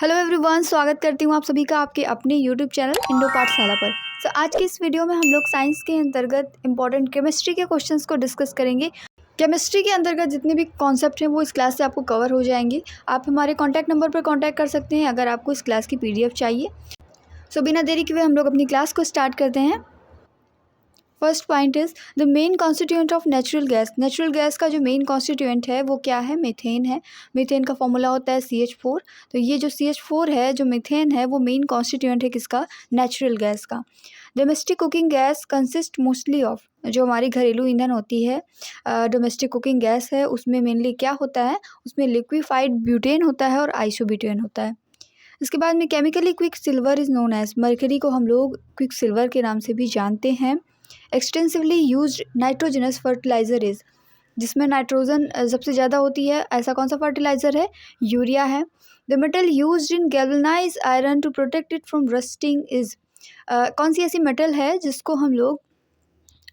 Hello everyone, स्वागत करती हूँ आप सभी का आपके अपने यूट्यूब चैनल इंडो पाठशाला पर। आज की इस वीडियो में हम लोग साइंस के अंतर्गत इंपॉर्टेंट केमिस्ट्री के क्वेश्चंस को डिस्कस करेंगे। केमिस्ट्री के अंतर्गत जितने भी कॉन्सेप्ट हैं वो इस क्लास से आपको कवर हो जाएंगे। आप हमारे कॉन्टैक्ट नंबर पर कॉन्टैक्ट कर सकते हैं अगर आपको इस क्लास की PDF चाहिए। बिना देरी के हुए हम लोग अपनी क्लास को स्टार्ट करते हैं। First point is the main constituent of natural gas. Natural gas का जो मेन कॉन्स्टिट्यूएंट है वो क्या है? मीथेन है। मीथेन का फॉर्मूला होता है CH4। तो ये जो CH4 है, जो मीथेन है, वो मेन कॉन्स्टिट्यूएंट है किसका? नेचुरल गैस का। Domestic cooking gas consist mostly of, जो हमारी घरेलू ईंधन होती है डोमेस्टिक कुकिंग गैस है, उसमें मेनली क्या होता है? उसमें लिक्विफाइड ब्यूटेन होता है और आइसोब्यूटेन होता है। इसके बाद में chemically quick silver is known as, mercury को हम लोग क्विक सिल्वर के नाम से भी जानते हैं। Extensively used nitrogenous fertiliser is, जिसमें नाइट्रोजन सबसे ज़्यादा होती है, ऐसा कौन सा फर्टिलाइज़र है? यूरिया है। The metal used in galvanise iron to protect it from rusting is, कौन सी ऐसी मेटल है जिसको हम लोग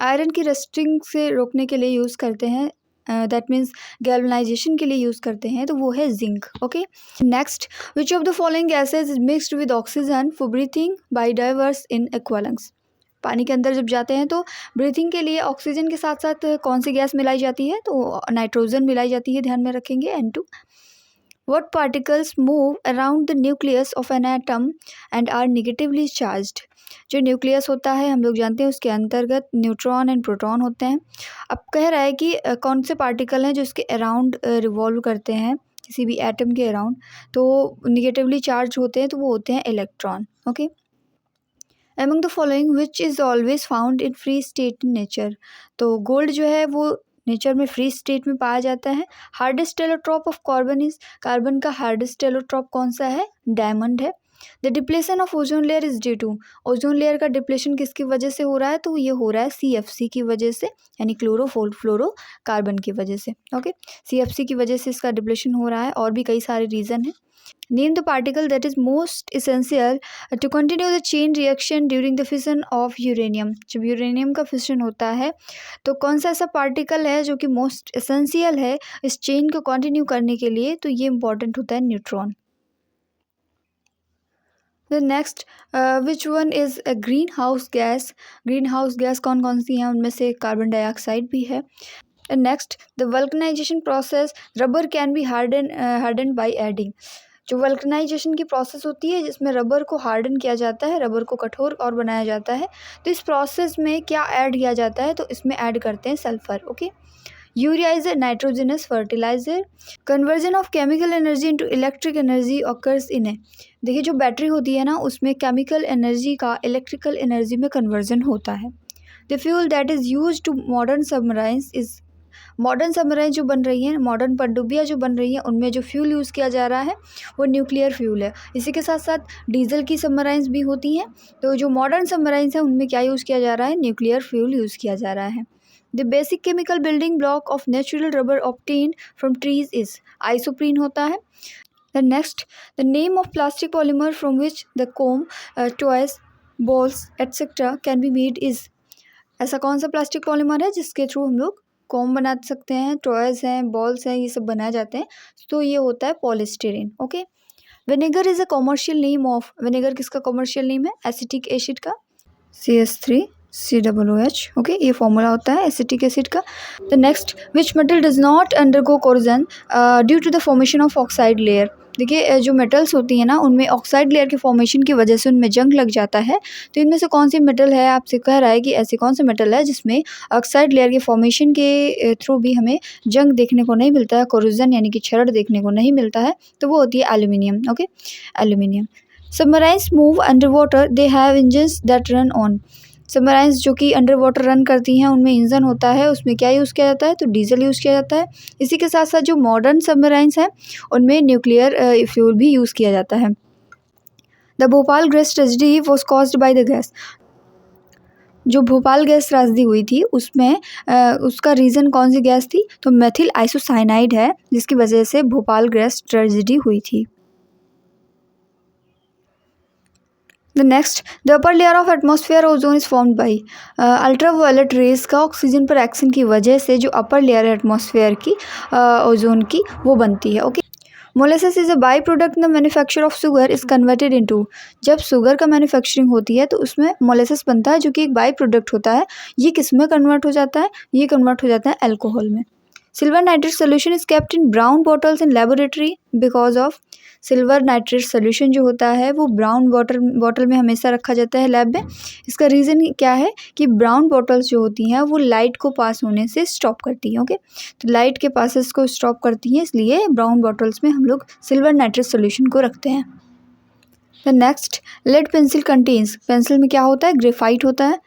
आयरन की रस्टिंग से रोकने के लिए यूज़ करते हैं? दैट मीन्स गैल्वनाइजेशन के लिए यूज़ करते हैं, तो वो है zinc. Okay, next, which of the following gases is mixed with oxygen for breathing by divers in aqualungs. पानी के अंदर जब जाते हैं तो ब्रीथिंग के लिए ऑक्सीजन के साथ साथ कौन सी गैस मिलाई जाती है? तो नाइट्रोजन मिलाई जाती है, ध्यान में रखेंगे, N2। What particles move around the nucleus of an atom and are negatively charged? जो न्यूक्लियस होता है हम लोग जानते हैं उसके अंतर्गत न्यूट्रॉन एंड प्रोटॉन होते हैं। अब कह रहा है कि कौन से पार्टिकल हैं जो इसके अराउंड रिवॉल्व करते हैं, किसी भी एटम के अराउंड, तो नेगेटिवली चार्ज होते हैं, तो वो होते हैं electron. Okay, among the following which is always found in free state in nature. तो गोल्ड जो है वो नेचर में फ्री स्टेट में पाया जाता है। Hardest allotrope of carbon is, carbon का हार्डेस्ट एलोट्रॉप कौन सा है? डायमंड है। The depletion of ozone layer is due to, ozone layer का डिप्लेशन किसकी वजह से हो रहा है? तो ये हो रहा है CFC की वजह से, यानी क्लोरोफ्लोरो कार्बन की वजह से। ओके, CFC की वजह से इसका डिप्लेशन हो रहा है, और भी कई सारे रीज़न हैं। Name the particle that is most essential to continue the chain reaction during the fission of uranium. जब यूरेनियम का फिशन होता है तो कौन सा ऐसा पार्टिकल है जो कि मोस्ट इसेंशियल है इस चेन को कंटिन्यू करने के लिए? तो ये इंपॉर्टेंट होता है neutron. The next, which one is a green house gas. Green house gas कौन कौन सी हैं? उनमें से कार्बन डाइऑक्साइड भी है। Next, the vulcanisation process, rubber can be harden by adding. जो वल्कनाइजेशन की प्रोसेस होती है जिसमें रबर को हार्डन किया जाता है, रबर को कठोर और बनाया जाता है, तो इस प्रोसेस में क्या ऐड किया जाता है? तो इसमें ऐड करते हैं sulphur. Okay, urea is a nitrogenous fertiliser. Conversion of chemical energy into electric energy occurs in a, देखिए जो बैटरी होती है ना उसमें केमिकल एनर्जी का इलेक्ट्रिकल एनर्जी में कन्वर्जन होता है। The fuel that is use to modern submarines is, modern submarine जो बन रही हैं, मॉडर्न पनडुब्बियाँ जो बन रही हैं, उनमें जो फ्यूल यूज़ किया जा रहा है वो न्यूक्लियर फ्यूल है। इसी के साथ साथ डीजल की सबमराइन्स भी होती हैं, तो जो मॉडर्न सबमराइन्स हैं उनमें क्या यूज़ किया जा रहा है? न्यूक्लियर फ्यूल यूज़ किया जा रहा है। The basic chemical building block of natural rubber obtained from trees is, isoprene होता है। The next, the name of plastic polymer from which the comb, toys, balls etcetera can be made is, ऐसा कौन सा plastic polymer है जिसके through हम लोग com बना सकते हैं, टॉयज़ हैं, बॉल्स हैं, ये सब बनाए जाते हैं? तो ये होता है polystyrene. Okay, vinegar is a commercial name of, vinegar किसका कॉमर्शियल नेम है? एसिटिक एसिड का, CH3COOH। ओके, ये फॉर्मूला होता है एसिटिक एसिड का। The next, which metal does not undergo corrosion due to the formation of oxide layer. देखिए जो metals होती हैं ना उनमें ऑक्साइड लेयर के फॉर्मेशन की वजह से उनमें जंग लग जाता है, तो इनमें से कौन सी मेटल है? आपसे कह रहा है कि ऐसी कौन सी मेटल है जिसमें ऑक्साइड लेयर के फॉर्मेशन के थ्रू भी हमें जंग देखने को नहीं मिलता है, कोरोजन यानी कि क्षरण देखने को नहीं मिलता है, तो वो होती है aluminium. Okay, aluminium. Submarines move under water, they have engines that run on. Submarines जो कि अंडर वाटर रन करती हैं उनमें इंजन होता है, उसमें क्या यूज़ किया जाता है? तो डीजल यूज़ किया जाता है। इसी के साथ साथ जो मॉडर्न सबमराइन्स हैं उनमें न्यूक्लियर फ्यूल भी यूज़ किया जाता है। The Bhopal gas tragedy was caused by the gas, जो भोपाल गैस त्रासदी हुई थी उसमें उसका रीज़न कौन सी गैस थी? तो मेथिल आइसोसाइनाइड है, जिसकी वजह से भोपाल गैस ट्रेजेडी हुई थी। The next, the upper layer of atmosphere ozone is formed by, ultraviolet rays का ऑक्सीजन पर एक्शन की वजह से जो अपर लेयर है एटमॉस्फेयर की ओजोन की वो बनती है। Okay, molasses is a by product in the manufacture of sugar is converted into. जब शुगर का मैन्युफैक्चरिंग होती है तो उसमें मोलेसिस बनता है जो कि एक बाई प्रोडक्ट होता है। ये किस में कन्वर्ट हो जाता है? ये कन्वर्ट हो जाता है अल्कोहल में। Silver nitrate solution is kept in brown bottles in laboratory because of. Silver nitrate solution जो होता है वो ब्राउन बॉटल में हमेशा रखा जाता है लैब में। इसका रीज़न क्या है कि ब्राउन बॉटल्स जो होती हैं वो लाइट को पास होने से स्टॉप करती हैं। ओके, तो लाइट के पासेस को स्टॉप करती हैं, इसलिए ब्राउन बॉटल्स में हम लोग सिल्वर नाइट्रेट सोल्यूशन को रखते हैं। The next, lead pencil contains. Pencil में क्या होता है? ग्रेफाइट होता है।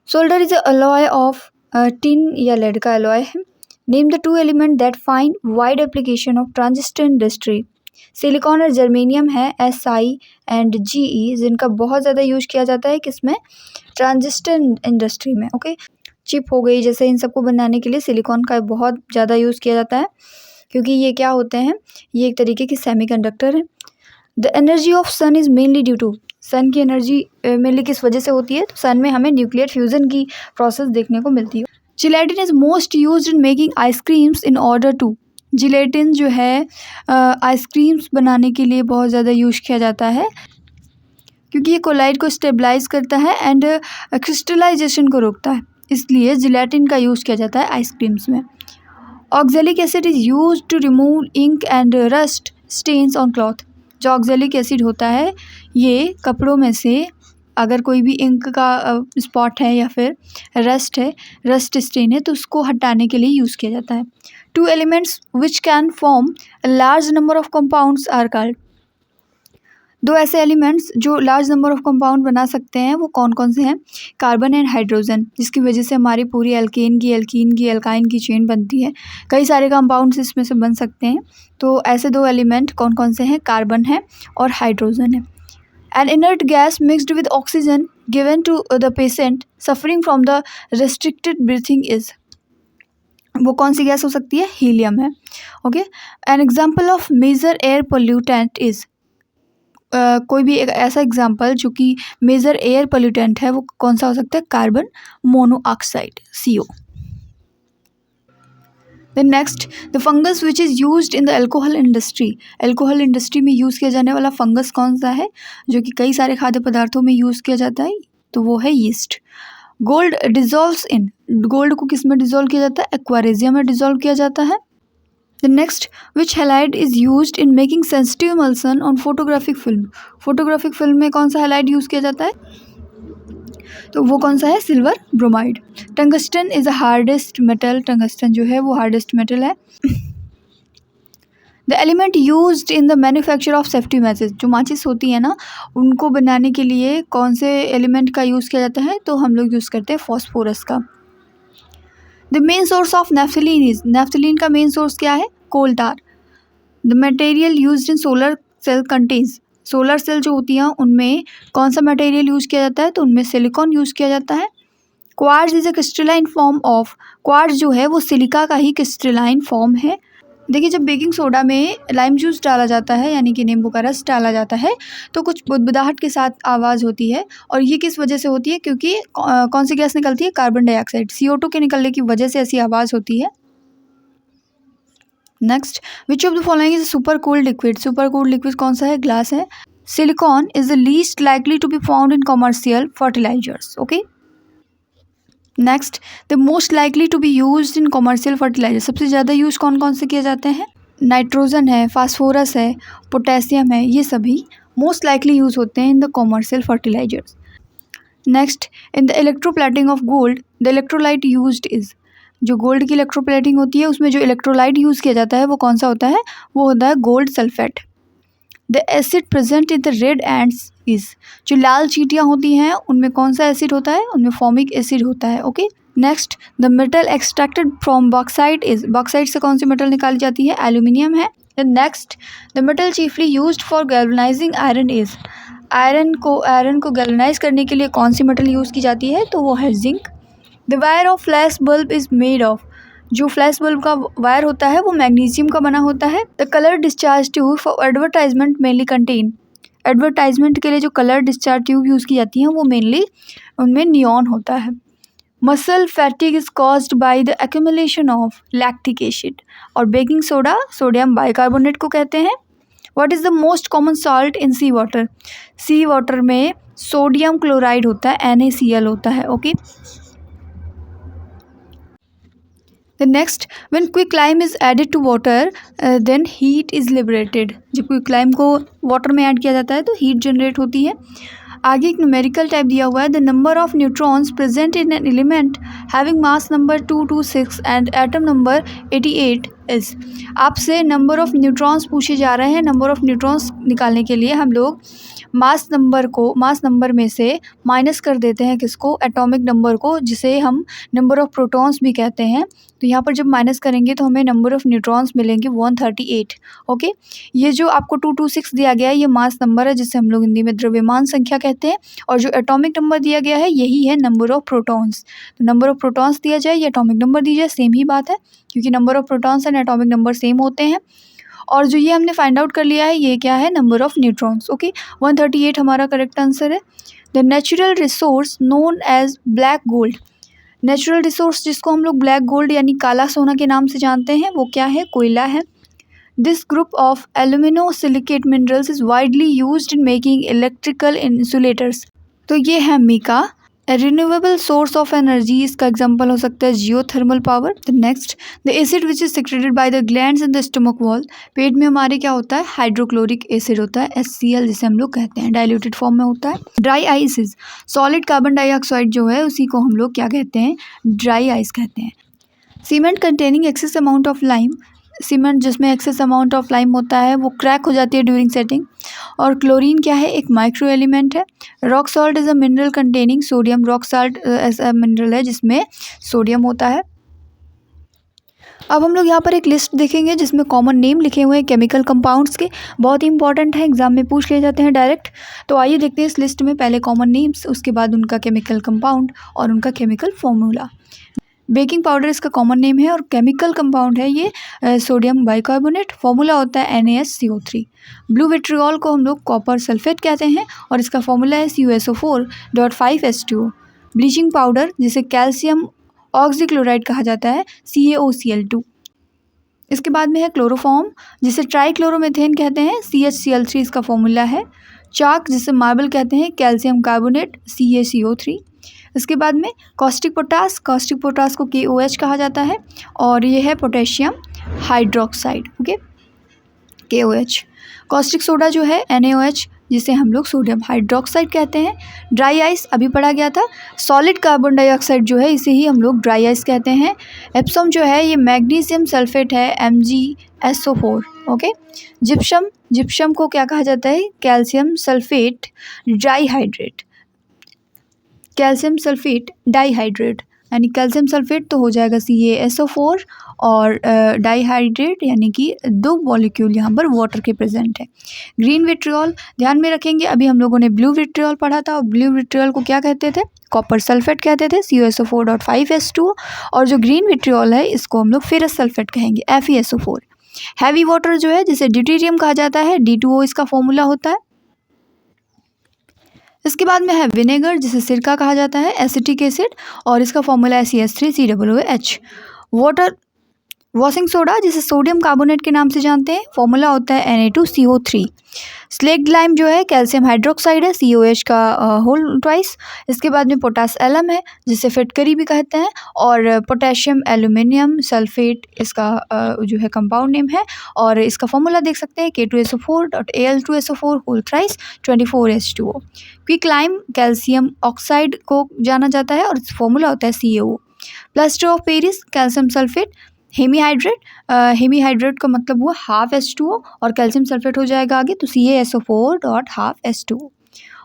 Solder is a alloy of tin या लेड का अलॉय है। Name the two element that find wide application of transistor industry. Silicon और जर्मेनियम है SI एंड GE, जिनका बहुत ज़्यादा यूज किया जाता है किसमें? ट्रांजिस्टर इंडस्ट्री में। ओके, चिप हो गई, जैसे इन सबको बनाने के लिए सिलिकॉन का बहुत ज़्यादा यूज़ किया जाता है, क्योंकि ये क्या होते हैं? ये एक तरीके की सेमीकंडक्टर है। The energy of sun is mainly due to. Sun की एनर्जी मेनली किस वजह से होती है? तो सन में हमें न्यूक्लियर फ्यूजन की प्रोसेस देखने को मिलती है। Gelatin is most used in making ice creams in order to. Gelatin जो है आइसक्रीम्स बनाने के लिए बहुत ज़्यादा यूज किया जाता है, क्योंकि ये कोलाइड को स्टेबलाइज करता है एंड क्रिस्टलाइजेशन को रोकता है, इसलिए जिलेटिन का यूज़ किया जाता है आइसक्रीम्स में। Oxalic acid is use to remove ink and rust stains on cloth. जो ऑक्जेलिक एसिड होता है ये कपड़ों में से अगर कोई भी इंक का स्पॉट है या फिर रस्ट है, रस्ट स्टेन है, तो उसको हटाने के लिए यूज़ किया जाता है। Two elements which can form a large number of compounds are called. दो ऐसे एलिमेंट्स जो लार्ज नंबर ऑफ कंपाउंड बना सकते हैं वो कौन कौन से हैं? कार्बन एंड हाइड्रोजन, जिसकी वजह से हमारी पूरी एल्केन की, एल्कीन की, एल्काइन की चेन बनती है। कई सारे कंपाउंड्स इसमें से बन सकते हैं। तो ऐसे दो एलिमेंट कौन कौन से हैं? कार्बन है और हाइड्रोजन है। An inert gas mixed with oxygen given to the patient suffering from the restricted breathing is। वो कौन सी गैस हो सकती है? हीलियम है। Okay, an example of major air pollutant is. कोई भी एक ऐसा एग्जाम्पल जो कि मेजर एयर पोल्यूटेंट है वो कौन सा हो सकता है? Carbon monoxide CO। Then next, the fungus which is used in the alcohol industry। Alcohol industry में यूज़ किया जाने वाला फंगस कौन सा है जो कि कई सारे खाद्य पदार्थों में यूज़ किया जाता है? तो वो है यीस्ट। गोल्ड डिजोल्व्स इन। गोल्ड को किस में डिजोल्व किया जाता है? एक्वारेजिया में डिजोल्व किया जाता है। The next, which halide is used in making sensitive emulsion on photographic film. Photographic film में कौन सा हैलाइड यूज़ किया जाता है? तो वो कौन सा है? Silver bromide. Tungsten is a hardest metal. Tungsten जो है वो हार्डेस्ट मेटल है। The element used in the manufacture of safety matches. जो माचिस होती है ना, उनको बनाने के लिए कौन से एलिमेंट का यूज़ किया जाता है? तो हम लोग यूज़ करते हैं फॉस्फोरस का। The main source of naphthalene is. Naphthalene का मेन सोर्स क्या है? Coal tar. The material used in solar cell contains. Solar cell जो होती हैं उनमें कौन सा मटेरियल यूज़ किया जाता है? तो उनमें सिलिकॉन यूज़ किया जाता है। Quartz is a crystalline form of. Quartz जो है वो सिलिका का ही क्रिस्टलाइन फॉर्म है। देखिए, जब बेकिंग सोडा में लाइम जूस डाला जाता है यानी कि नींबू का रस डाला जाता है तो कुछ बुदबुदाहट के साथ आवाज़ होती है, और ये किस वजह से होती है? क्योंकि कौन सी गैस निकलती है? कार्बन डाइऑक्साइड, CO2 के निकलने की वजह से ऐसी आवाज़ होती है। Next, which of the following is super cooled liquid. Super cooled liquid कौन सा है? ग्लास है। Silicon is the least likely to be found in commercial fertilisers. Okay, next, the most likely to be used in commercial fertiliser. सबसे ज़्यादा use कौन कौन से किए जाते हैं? नाइट्रोजन है, फास्फोरस है, पोटेशियम है, ये सभी मोस्ट लाइकली यूज होते हैं in the commercial fertilisers. Next, in the electroplating of gold the electrolyte used is. जो गोल्ड की इलेक्ट्रोप्लेटिंग होती है उसमें जो इलेक्ट्रोलाइट यूज़ किया जाता है वो कौन सा होता है? वो होता है gold sulphate. The acid present in the red ends is. जो लाल चींटियाँ होती हैं उनमें कौन सा एसिड होता है? उनमें फॉर्मिक एसिड होता है। Okay, next, the metal extracted from bauxite is. Bauxite से कौन सी मेटल निकाली जाती है? एल्यूमिनियम है। The next, the metal chiefly used for galvanising iron is. Iron को गैल्वनाइज करने के लिए कौन सी मेटल यूज़ की जाती है? तो वो है zinc. The wire of flash bulb is made of. जो फ्लैश बल्ब का वायर होता है वो मैग्नीशियम का बना होता है। The colour discharge tube for advertisement mainly contain. Advertisement के लिए जो कलर डिस्चार्ज ट्यूब यूज़ की जाती हैं वो मेनली उनमें नियॉन होता है। Muscle fatigue is caused by the accumulation of lactic acid. और बेकिंग सोडा सोडियम बाइकार्बोनेट को कहते हैं। What is the most common salt in sea water? Sea water में सोडियम क्लोराइड होता है, NaCl होता है। Okay, the next, when quicklime is added to water then heat is liberated. जब quicklime को वाटर में ऐड किया जाता है तो हीट जनरेट होती है। आगे एक न्यूमेरिकल टाइप दिया हुआ है, the number of neutrons present in an element having mass number 226 and atom number 88 is. आपसे नंबर ऑफ न्यूट्रॉन्स पूछे जा रहे हैं। नंबर ऑफ न्यूट्रॉन्स निकालने के लिए हम लोग मास नंबर में से माइनस कर देते हैं किसको? एटॉमिक नंबर को, जिसे हम नंबर ऑफ प्रोटॉन्स भी कहते हैं। तो यहाँ पर जब माइनस करेंगे तो हमें नंबर ऑफ न्यूट्रॉन्स मिलेंगे 138। ओके, ये जो आपको 226 दिया गया है ये मास नंबर है, जिसे हम लोग हिंदी में द्रव्यमान संख्या कहते हैं। और जो एटॉमिक नंबर दिया गया है यही है नंबर ऑफ प्रोटॉन्स। तो नंबर ऑफ प्रोटॉन्स दिया जाए या एटॉमिक नंबर दी जाए, सेम ही बात है, क्योंकि number of protons and atomic number same होते हैं। और जो ये हमने फाइंड आउट कर लिया है ये क्या है? Number of neutrons. ओके, 138 हमारा करेक्ट आंसर है। The natural resource known as black gold. Natural resource जिसको हम लोग ब्लैक गोल्ड यानी काला सोना के नाम से जानते हैं वो क्या है? कोयला है। This group of aluminosilicate minerals is widely used in making electrical insulators. तो ये है mica. Renewable source of energy, इसका एग्जांपल हो सकता है geothermal power. The next, the acid which is secreted by the glands in the stomach wall. पेट में हमारे क्या होता है? हाइड्रोक्लोरिक एसिड होता है, HCl जिसे हम लोग कहते हैं, डाइल्यूटेड फॉर्म में होता है। Dry ice is solid carbon dioxide जो है उसी को हम लोग क्या कहते हैं? ड्राई आइस कहते हैं। Cement containing access amount of lime. Cement जिसमें एक्सेस अमाउंट ऑफ लाइम होता है वो क्रैक हो जाती है ड्यूरिंग सेटिंग। और क्लोरीन क्या है? एक माइक्रो एलिमेंट है। Rock salt is a mineral containing sodium. Rock salt ऐसा मिनरल है जिसमें सोडियम होता है। अब हम लोग यहाँ पर एक लिस्ट देखेंगे जिसमें कॉमन नेम लिखे हुए हैं केमिकल कंपाउंड्स के, बहुत ही इंपॉर्टेंट है, एग्जाम में पूछ लिए जाते हैं डायरेक्ट। तो आइए देखते हैं इस लिस्ट में पहले कॉमन नेम्स, उसके बाद उनका केमिकल कंपाउंड और उनका केमिकल फॉर्मूला। बेकिंग पाउडर इसका कॉमन नेम है और केमिकल कंपाउंड है ये सोडियम बाइकार्बोनेट। फॉर्मूला होता है NaSCO3। ब्लू विट्रियोल को हम लोग कॉपर सल्फेट कहते हैं और इसका फॉर्मूला है CuSO4.5H2O। ब्लीचिंग पाउडर जिसे कैल्शियम ऑक्सीक्लोराइड कहा जाता है, CaOCl2। इसके बाद में है क्लोरोफॉर्म जिसे ट्राइक्लोरोमेथेन कहते हैं, CHCl3 इसका फॉर्मूला है। चाक जिसे मार्बल कहते हैं, कैल्शियम कार्बोनेट, CaCO3। इसके बाद में कॉस्टिक पोटास को KOH कहा जाता है और ये है potassium hydroxide. Okay, KOH। Caustic soda जो है NaOH जिसे हम लोग सोडियम हाइड्रोक्साइड कहते हैं। ड्राई आइस अभी पढ़ा गया था, सॉलिड कार्बन डाइऑक्साइड जो है इसे ही हम लोग ड्राई आइस कहते हैं। एप्सम जो है ये मैग्नीशियम सल्फेट है, MgSO4। ओके, जिप्सम को क्या कहा जाता है? Calcium sulphate dihydrate. Calcium sulphate dihydrate यानी कैल्शियम सल्फेट तो हो जाएगा CaSO4 और डाइहाइड्रेट यानी कि 2 मॉलिक्यूल यहाँ पर वाटर के प्रेजेंट है। ग्रीन विट्रियोल ध्यान में रखेंगे, अभी हम लोगों ने ब्लू विट्रियोल पढ़ा था और ब्लू विट्रियोल को क्या कहते थे? कॉपर सल्फेट कहते थे, CuSO4.5H2O। और जो ग्रीन विट्रियोल है इसको हम लोग फेरस सल्फेट कहेंगे, FeSO4। हैवी वाटर जो है जिसे ड्यूटेरियम कहा जाता है, D2O इसका फॉर्मूला होता है। इसके बाद में है विनेगर जिसे सिरका कहा जाता है, एसिटिक एसिड और इसका फॉर्मूला है CH3COOH। वाटर वॉशिंग सोडा जिसे सोडियम कार्बोनेट के नाम से जानते हैं, फॉर्मूला होता है Na2CO3। स्लेक्ड लाइम जो है कैल्शियम हाइड्रोक्साइड है, COH का होल ट्वाइस। इसके बाद में पोटास एलम है जिसे फिटकरी भी कहते हैं और पोटेशियम एल्यूमिनियम सल्फेट इसका जो है कंपाउंड नेम है और इसका फॉर्मूला देख सकते हैं K2SO4.Al2SO4 whole thrice 24H2O। Quick lime calcium oxide को जाना जाता है और फॉर्मूला होता है CaO। Plaster of Paris calcium sulphate. Hemihydrate का मतलब हुआ ½ और कैल्शियम सल्फेट हो जाएगा आगे तो CaSO4.12H2O।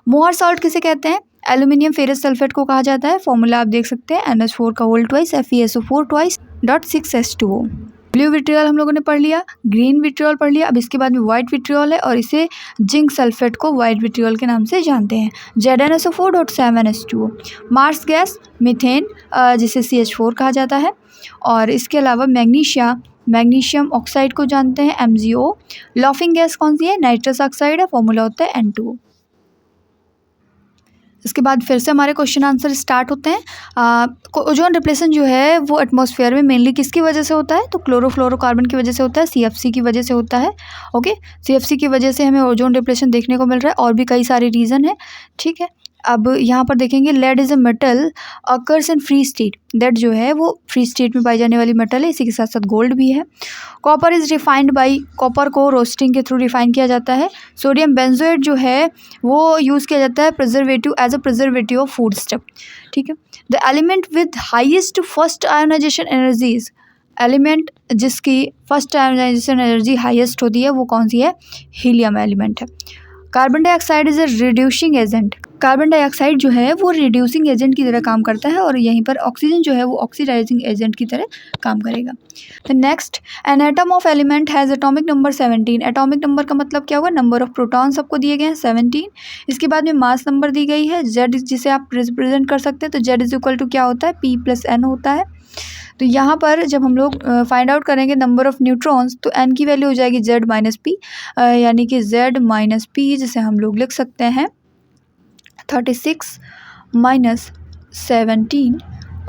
मोहर सॉल्ट किसे कहते हैं? एल्यूमिनियम फेरस सल्फेट को कहा जाता है, फॉर्मूला आप देख सकते हैं NH4 का whole twice FeSO4.6H2O। Blue vitriol हम लोगों ने पढ़ लिया, ग्रीन विट्रियोल पढ़ लिया। अब इसके बाद में वाइट विट्रियोल है और इसे जिंक सल्फेट को वाइट विट्रियोल के नाम से जानते हैं, ZnSO4.7H2O। मार्स गैस मीथेन जिसे CH4 कहा जाता है और इसके अलावा मैग्नीशियम ऑक्साइड को जानते हैं, MgO। लॉफिंग गैस कौन सी है? नाइट्रस ऑक्साइड है, फॉर्मूला होता है N2O। इसके बाद फिर से हमारे क्वेश्चन आंसर स्टार्ट होते हैं। ओजोन डिप्लेशन जो है वो एटमॉस्फेयर में मेनली किसकी वजह से होता है, तो क्लोरोफ्लोरोकार्बन की वजह से होता है, CFC की वजह से होता है। ओके, CFC की वजह से हमें ओजोन डिप्लेशन देखने को मिल रहा है, और भी कई सारे रीज़न है। ठीक है, अब यहाँ पर देखेंगे lead is a metal occurs in free state. Lead जो है वो फ्री स्टेट में पाई जाने वाली मेटल है, इसी के साथ साथ गोल्ड भी है। Copper is refined by, copper को रोस्टिंग के थ्रू रिफाइन किया जाता है। सोडियम बेंजोएट जो है वो यूज़ किया जाता है preservative, as a preservative of food stuff. ठीक है, the element with highest first ionisation energies, element जिसकी फर्स्ट आयोनाइजेशन एनर्जी हाईएस्ट होती है वो कौन सी है, हीलियम एलिमेंट है। Carbon dioxide is a reducing agent, carbon dioxide जो है वो रिड्यूसिंग एजेंट की तरह काम करता है, और यहीं पर ऑक्सीजन जो है वो ऑक्सीडाइजिंग एजेंट की तरह काम करेगा। तो next, an atom of element has atomic number 17। Atomic number का मतलब क्या होगा, नंबर ऑफ प्रोटॉन सबको दिए गए हैं 17। इसके बाद में मास नंबर दी गई है Z, जिसे आप रिप्रेजेंट कर सकते हैं, तो Z इज इक्वल टू क्या होता है, P+N होता है। तो यहाँ पर जब हम लोग फाइंड आउट करेंगे नंबर ऑफ़ न्यूट्रॉन्स, तो n की वैल्यू हो जाएगी Z-P, यानी कि Z-P, जिसे हम लोग लिख सकते हैं 36 माइनस 17,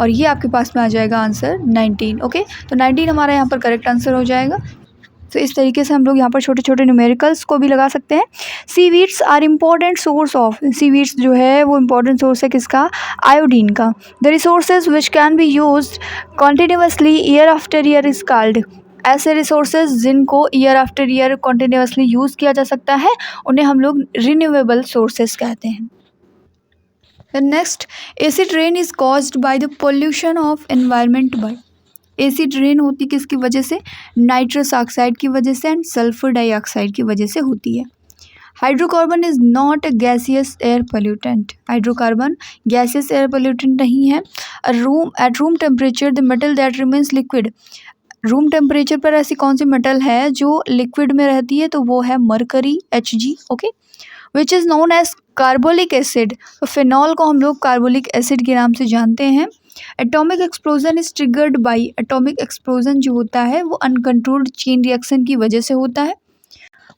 और ये आपके पास में आ जाएगा आंसर 19। ओके, तो 19 हमारा यहाँ पर करेक्ट आंसर हो जाएगा। तो इस तरीके से हम लोग यहाँ पर छोटे छोटे न्यूमेरिकल्स को भी लगा सकते हैं। Seaweeds are important source of, seaweeds जो है वो इम्पॉर्टेंट सोर्स है किसका, आयोडीन का। The resources which can be used continuously year after year is called, ऐसे रिसोर्सेज जिनको year after year continuously use किया जा सकता है उन्हें हम लोग रिन्यूएबल सोर्सेज कहते हैं। The next, acid rain is caused by the pollution of environment by, acid rain होती किसकी वजह से, नाइट्रस ऑक्साइड की वजह से एंड सल्फर डाइऑक्साइड की वजह से होती है। Hydrocarbon is not a gaseous air pollutant, hydrocarbon gaseous air pollutant नहीं है। At room temperature the metal that remains liquid, room temperature पर ऐसी कौन सी मेटल है जो लिक्विड में रहती है, तो वो है mercury Hg। Okay, which is known as carbolic acid, तो फिनॉल को हम लोग कार्बोलिक एसिड के नाम से जानते हैं। Atomic explosion is triggered by, atomic explosion जो होता है वो अनकंट्रोल्ड चेन रिएक्शन की वजह से होता है।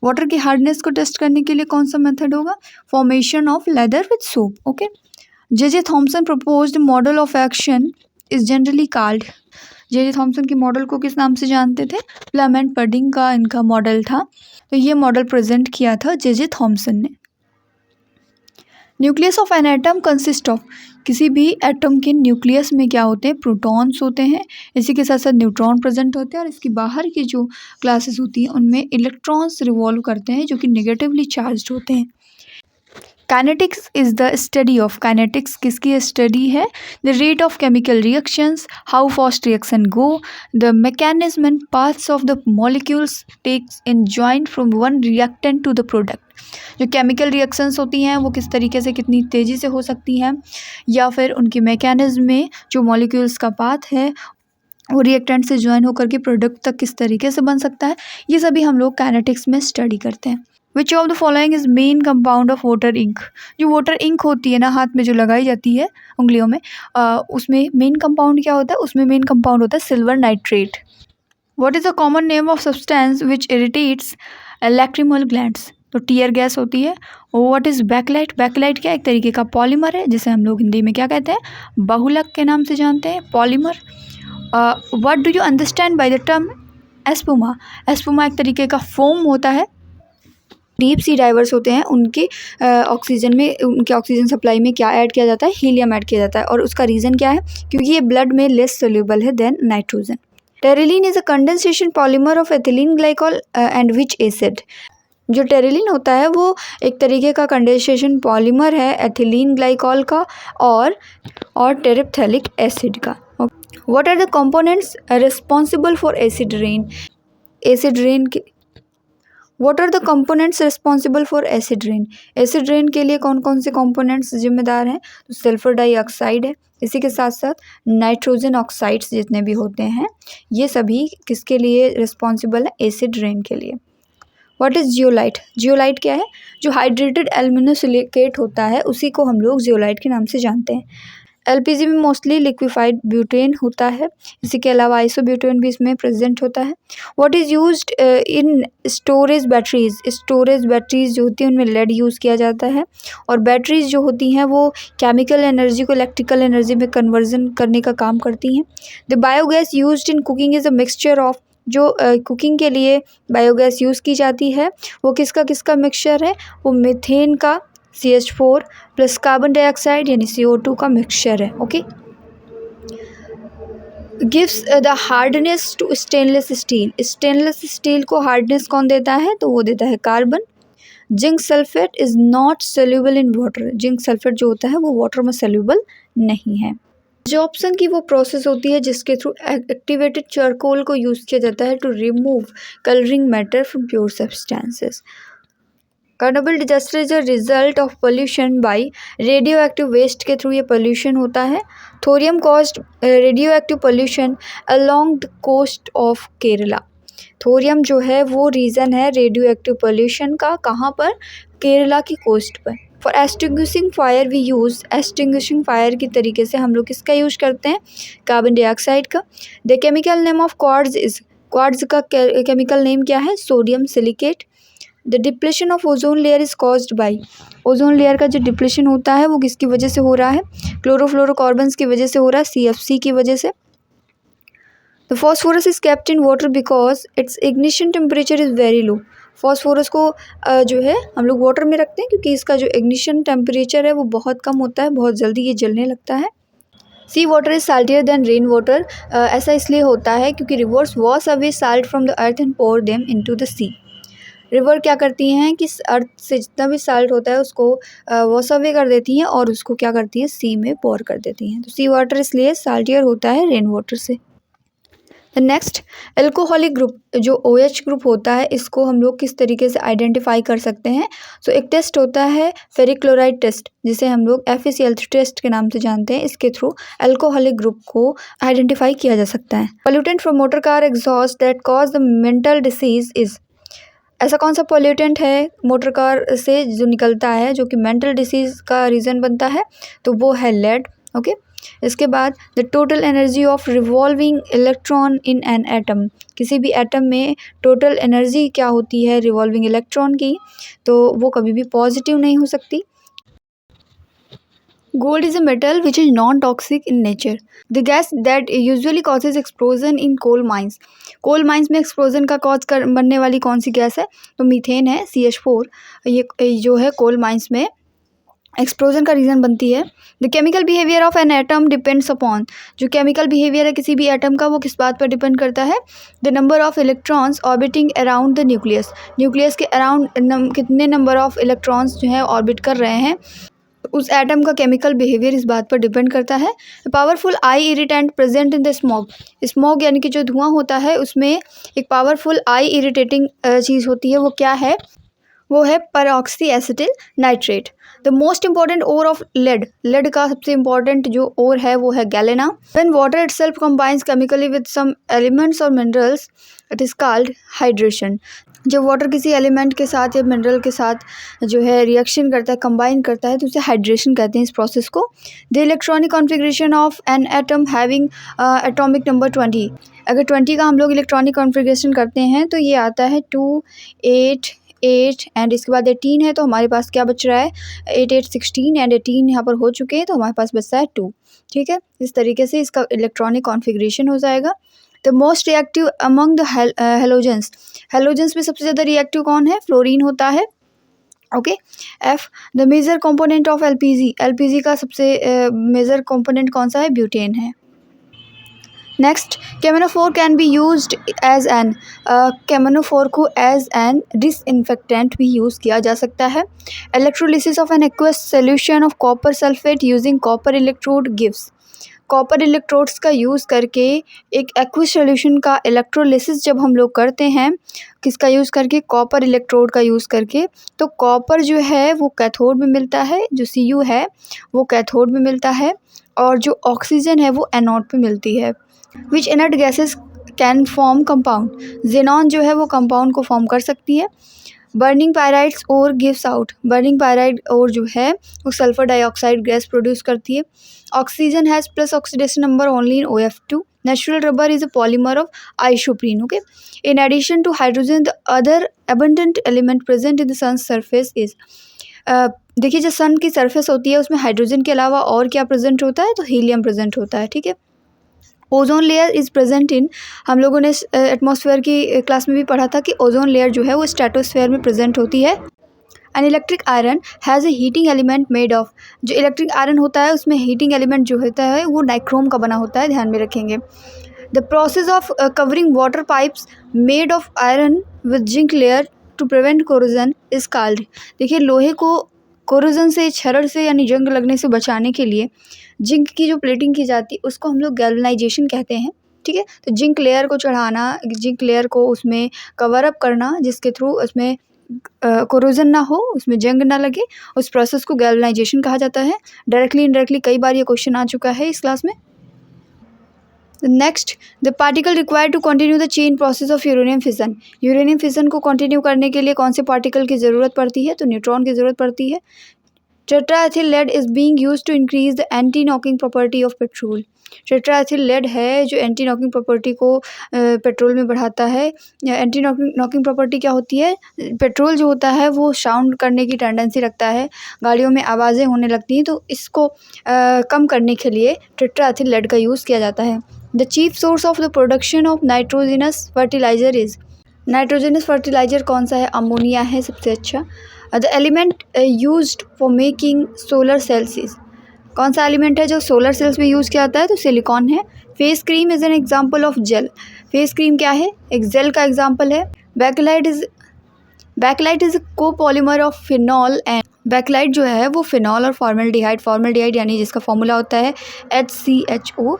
वाटर की हार्डनेस को टेस्ट करने के लिए कौन सा मेथड होगा, formation of leather with soap. Okay, J Thomson proposed model of action is generally called, J Thomson की मॉडल को किस नाम से जानते थे, प्लम एंड पडिंग का इनका मॉडल था। तो ये मॉडल प्रेजेंट किया था जे थॉम्सन ने। Nucleus of an atom consist of, किसी भी एटम के न्यूक्लियस में क्या होते हैं, प्रोटॉन्स होते हैं, इसी के साथ साथ न्यूट्रॉन प्रेजेंट होते हैं, और इसकी बाहर की जो क्लासेस होती हैं उनमें इलेक्ट्रॉन्स रिवॉल्व करते हैं जो कि नेगेटिवली चार्ज्ड होते हैं। Kinetics is the study of, kinetics किसकी स्टडी है, the rate of chemical reactions, how fast reaction go, the mechanism and paths of the molecules takes in joint from one reactant to the product, जो chemical reactions होती हैं वो किस तरीके से कितनी तेज़ी से हो सकती हैं, या फिर उनकी मैकेनिज्म में जो मॉलिक्यूल्स का पाथ है वो रिएक्टेंट से ज्वाइन होकर के प्रोडक्ट तक किस तरीके से बन सकता है, ये सभी हम लोग काइनेटिक्स में स्टडी करते हैं। Which of the following is main compound of water ink, जो वाटर इंक होती है ना हाथ में जो लगाई जाती है उंगलियों में, उसमें मेन कंपाउंड क्या होता है, उसमें मेन कंपाउंड होता है silver nitrate. What is the common name of substance which irritates lacrimal glands, तो टीयर गैस होती है। व्हाट इज़ बैकलाइट, बैकलाइट क्या एक तरीके का पॉलीमर है जिसे हम लोग हिंदी में क्या कहते हैं, बहुलक के नाम से जानते हैं, polymer. What do you understand by the term espuma, एस्पुमा एक तरीके का फोम होता है। डीप सी डाइवर्स होते हैं, उनके ऑक्सीजन में, उनके ऑक्सीजन सप्लाई में क्या ऐड किया जाता है, हीलियम ऐड किया जाता है, और उसका रीज़न क्या है, क्योंकि ये ब्लड में लेस सोल्यूबल है then nitrogen. Terylene is a condensation polymer of ethylene glycol and which acid, जो टेरिलीन होता है वो एक तरीके का कंडेंसेशन पॉलीमर है एथिलीन ग्लाइकॉल का और टेरिप्थेलिक एसिड का। What are the components responsible for acid rain, acid rain के what are the components responsible for acid rain, acid rain के लिए कौन कौन से कंपोनेंट्स जिम्मेदार हैं, तो सल्फर डाइऑक्साइड है, इसी के साथ साथ नाइट्रोजन ऑक्साइड्स जितने भी होते हैं ये सभी किसके लिए रिस्पॉन्सिबल है, एसिड रेन के लिए। व्हाट इज़ जियोलाइट, जियोलाइट क्या है, जो हाइड्रेटेड एल्यूमिनो सिलिकेट होता है उसी को हम लोग जियोलाइट के नाम से जानते हैं। एलपीजी में मोस्टली लिक्विफाइड ब्यूटेन होता है। इसी के अलावा आइसोब्यूटेन भी इसमें प्रेजेंट होता है। What is used in storage batteries, storage batteries जो होती हैं उनमें लेड यूज़ किया जाता है। और बैटरीज जो होती हैं वो केमिकल एनर्जी को इलेक्ट्रिकल एनर्जी में कन्वर्जन करने का काम करती हैं। The biogas used in cooking is a mixture of, जो कुकिंग के लिए बायोगैस यूज़ की जाती है वो किसका किसका मिक्सचर है, वो मीथेन का CH4 प्लस कार्बन डाइऑक्साइड यानी CO2 का मिक्सचर है। Okay, gives the hardness to stainless steel, stainless steel को हार्डनेस कौन देता है, तो वो देता है carbon. Zinc sulphate is not soluble in water, zinc sulphate जो होता है वो वाटर में सोल्यूबल नहीं है। एब्जॉर्प्शन की वो प्रोसेस होती है जिसके थ्रू एक्टिवेटेड चारकोल को यूज़ किया जाता है to remove colouring matter from pure substances. Chernobyl disaster is a result of pollution by radioactive waste के थ्रू ये पोल्यूशन होता है। Thorium caused radioactive pollution along the coast of Kerala, thorium जो है वो रीज़न है radio active pollution का, कहाँ पर, केरला की कोस्ट पर। For extinguishing fire we use, extinguishing fire की तरीके से हम लोग किसका यूज़ करते हैं, कार्बन डाइऑक्साइड का। The chemical name of quartz is, quartz का केमिकल नेम क्या है, sodium silicate. The depletion of ozone layer is caused by, ozone layer का जो डिप्लेशन होता है वो किसकी वजह से हो रहा है, क्लोरोफ्लोरोकार्बन्स की वजह से हो रहा है, CFC की वजह से। The phosphorus is kept in water because it's ignition temperature is very low, phosphorus को जो है हम लोग वाटर में रखते हैं क्योंकि इसका जो इग्निशन टेम्परेचर है वो बहुत कम होता है, बहुत जल्दी ये जलने लगता है। Sea water is saltier than rain water, ऐसा इसलिए होता है क्योंकि rivers wash away salt from the earth and pour them into the sea. River क्या करती हैं कि अर्थ से जितना भी साल्ट होता है उसको वॉश अवे कर देती हैं और उसको क्या करती हैं, सी में पोर कर देती हैं। तो सी वाटर इसलिए साल्टियर होता है रेन वाटर से। नेक्स्ट, एल्कोहलिक ग्रुप, जो OH ग्रुप होता है इसको हम लोग किस तरीके से आइडेंटिफाई कर सकते हैं। सो एक टेस्ट होता है फेरिक क्लोराइड टेस्ट, जिसे हम लोग FeCl3 टेस्ट के नाम से जानते हैं। इसके थ्रू एल्कोहलिक ग्रुप को आइडेंटिफाई किया जा सकता है। Pollutant from motor car exhaust that cause the mental disease is, ऐसा कौन सा पोल्यूटेंट है मोटर कार से जो निकलता है जो कि मेंटल डिसीज़ का रीज़न बनता है, तो वो है लेड। ओके, इसके बाद the total energy of revolving electron in an atom, किसी भी एटम में टोटल एनर्जी क्या होती है रिवॉल्विंग इलेक्ट्रॉन की, तो वो कभी भी पॉजिटिव नहीं हो सकती। Gold is a metal which is non-toxic in nature. The gas that usually causes explosion in coal mines. Coal mines में एक्सप्लोजन का कॉज कर बनने वाली कौन सी गैस है, तो मीथेन है, CH4। ये जो है कोल माइंस में एक्सप्लोजन का रीज़न बनती है। The chemical behaviour of an atom depends upon, जो केमिकल बिहेवियर है किसी भी एटम का वो किस बात पर डिपेंड करता है, the number of electrons orbiting around the nucleus, nucleus के अराउंड कितने नंबर ऑफ इलेक्ट्रॉन्स जो है ऑर्बिट कर रहे हैं, उस एटम का केमिकल बिहेवियर इस बात पर डिपेंड करता है। Powerful I irritant present in the smoke, smoke यानी कि जो धुआं होता है उसमें एक पावरफुल आई इरिटेटिंग चीज़ होती है, वो क्या है, वो है peroxy acetyl nitrate. The most important ore of lead, lead का सबसे इंपॉर्टेंट जो ओर है वो है galena. When water itself combines chemically with some elements और minerals it is called hydration. जब वाटर किसी एलिमेंट के साथ या मिनरल के साथ जो है रिएक्शन करता है, कंबाइन करता है, तो उसे हाइड्रेशन कहते हैं इस प्रोसेस को। The electronic configuration of an atom having atomic number 20, अगर 20 का हम लोग इलेक्ट्रॉनिक कॉन्फ़िगरेशन करते हैं तो ये आता है 2, 8, 8 एंड इसके बाद 18 है, तो हमारे पास क्या बच रहा है, 8, 8, 16 एंड 18 यहाँ पर हो चुके हैं, तो हमारे पास बचता है 2। ठीक है, इस तरीके से इसका इलेक्ट्रॉनिक कॉन्फ़िगरेशन हो जाएगा। The most reactive among the halogens, halogens में सबसे ज़्यादा रिएक्टिव कौन है, फ्लोरीन होता है। Okay, F the major component of LPG, LPG का सबसे मेजर कंपोनेंट कौन सा है, ब्यूटेन है। Next, cheminophore can be used as an, cheminophore को एज एन डिसइंफेक्टेंट भी यूज़ किया जा सकता है। Electrolysis of an aqueous solution of copper sulphate using copper electrode gives, copper electrodes का यूज़ करके एक एक्वस सॉल्यूशन का इलेक्ट्रोलिसिस जब हम लोग करते हैं, किसका यूज़ करके, कॉपर इलेक्ट्रोड का यूज़ करके, तो कॉपर जो है वो कैथोड में मिलता है, जो Cu है वो कैथोड में मिलता है, और जो ऑक्सीजन है वो एनोड पे मिलती है। Which inert gases can form compound, xenon जो है वो कंपाउंड को फॉर्म कर सकती है। बर्निंग पायराइड्स और गिव्स आउट, बर्निंग पायराइड और जो है वो सल्फर डाइऑक्साइड गैस प्रोड्यूस करती है। Oxygen has plus oxidation number only in OF2। Natural rubber is a polymer of isoprene. Okay, in addition to hydrogen the other abundant element present in the sun surface is, देखिए जो सन की surface होती है उसमें hydrogen के अलावा और क्या प्रेजेंट होता है, तो हीलियम प्रेजेंट होता है। ठीक है, ozone layer is present in, हम लोगों ने एटमॉस्फेयर की क्लास में भी पढ़ा था कि ओजोन लेयर जो है वो स्ट्रेटोस्फेयर में प्रेजेंट होती है। An electric iron has a heating element made of, जो इलेक्ट्रिक आयरन होता है उसमें हीटिंग एलिमेंट जो होता है वो नाइक्रोम का बना होता है, ध्यान में रखेंगे। The process of covering water pipes made of iron with zinc layer to prevent corrosion is called, देखिए लोहे को कोरोजन से, छरड़ से यानी जंग लगने से बचाने के लिए जिंक की जो प्लेटिंग की जाती है उसको हम लोग गैल्वेनाइजेशन कहते हैं। ठीक है, तो जिंक लेयर को चढ़ाना, जिंक लेयर को उसमें कवर अप करना जिसके थ्रू उसमें कोरोजन ना हो, उसमें जंग ना लगे, उस प्रोसेस को गैल्वेनाइजेशन कहा जाता है। डायरेक्टली इनडायरेक्टली कई बार ये क्वेश्चन आ चुका है इस क्लास में। Next, the particle required to continue the chain process of uranium fission, uranium fission को कंटिन्यू करने के लिए कौन से पार्टिकल की ज़रूरत पड़ती है, तो न्यूट्रॉन की ज़रूरत पड़ती है। Tetraethyl lead is being used to increase the anti knocking property of petrol, tetraethyl lead है जो एंटी नॉकिंग प्रॉपर्टी को पेट्रोल में बढ़ाता है। एंटी नॉकिंग प्रॉपर्टी क्या होती है, पेट्रोल जो होता है वो साउंड करने की टेंडेंसी रखता है, गाड़ियों में आवाज़ें होने लगती हैं, तो इसको कम करने के लिए टेट्राएथिल लेड का यूज़ किया जाता है। The chief source of the production of nitrogenous fertilizer is, nitrogenous fertilizer कौन सा है, अमोनिया है सबसे अच्छा। The element used for making solar cells is, कौन सा एलिमेंट है जो सोलर सेल्स में यूज़ किया जाता है, तो सिलिकॉन है। Face cream is an example of gel, face cream क्या है, एक जेल का एग्जांपल है। Bakelite is copolymer of phenol and, bakelite जो है वो फिनॉल और फॉर्मल्डिहाइड यानी जिसका फॉर्मूला होता है HCHO,